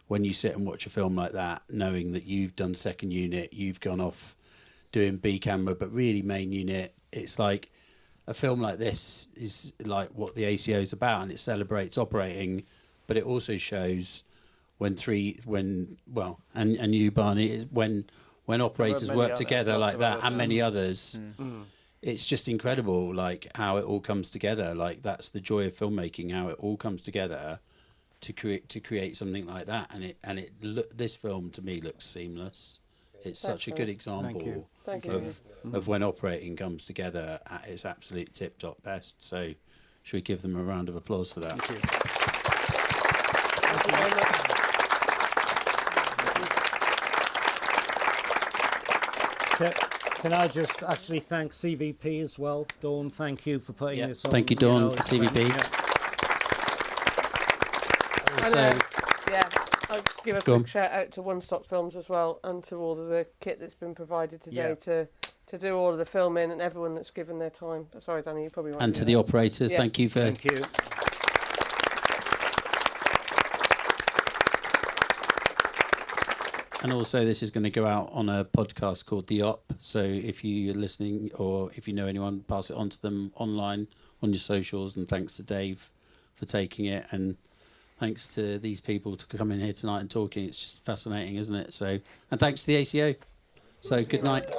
when you sit and watch a film like that, knowing that you've done second unit, you've gone off doing B camera, but really main unit, it's like a film like this is like what the ACO is about, and it celebrates operating, but it also shows and you, Barney, when operators work together like that, and many others. It's just incredible, like how it all comes together. Like that's the joy of filmmaking, how it all comes together to create something like that. And this film to me looks seamless. It's such a good example of when operating comes together at its absolute tip-top best. So, should we give them a round of applause for that? Thank you. Thank you very much. Can I just actually thank CVP as well? Dawn, thank you for putting this on. Thank you, Dawn, for CVP. I'll give a quick shout out to One Stop Films as well, and to all of the kit that's been provided today to do all of the filming, and everyone that's given their time. Sorry, Danny, you probably won't. And to the operators, thank you. Thank you. And also, this is going to go out on a podcast called The Op. So if you're listening, or if you know anyone, pass it on to them online on your socials. And thanks to Dave for taking it, and thanks to these people to come in here tonight and talking. It's just fascinating, isn't it? So, and thanks to the ACO. So good night.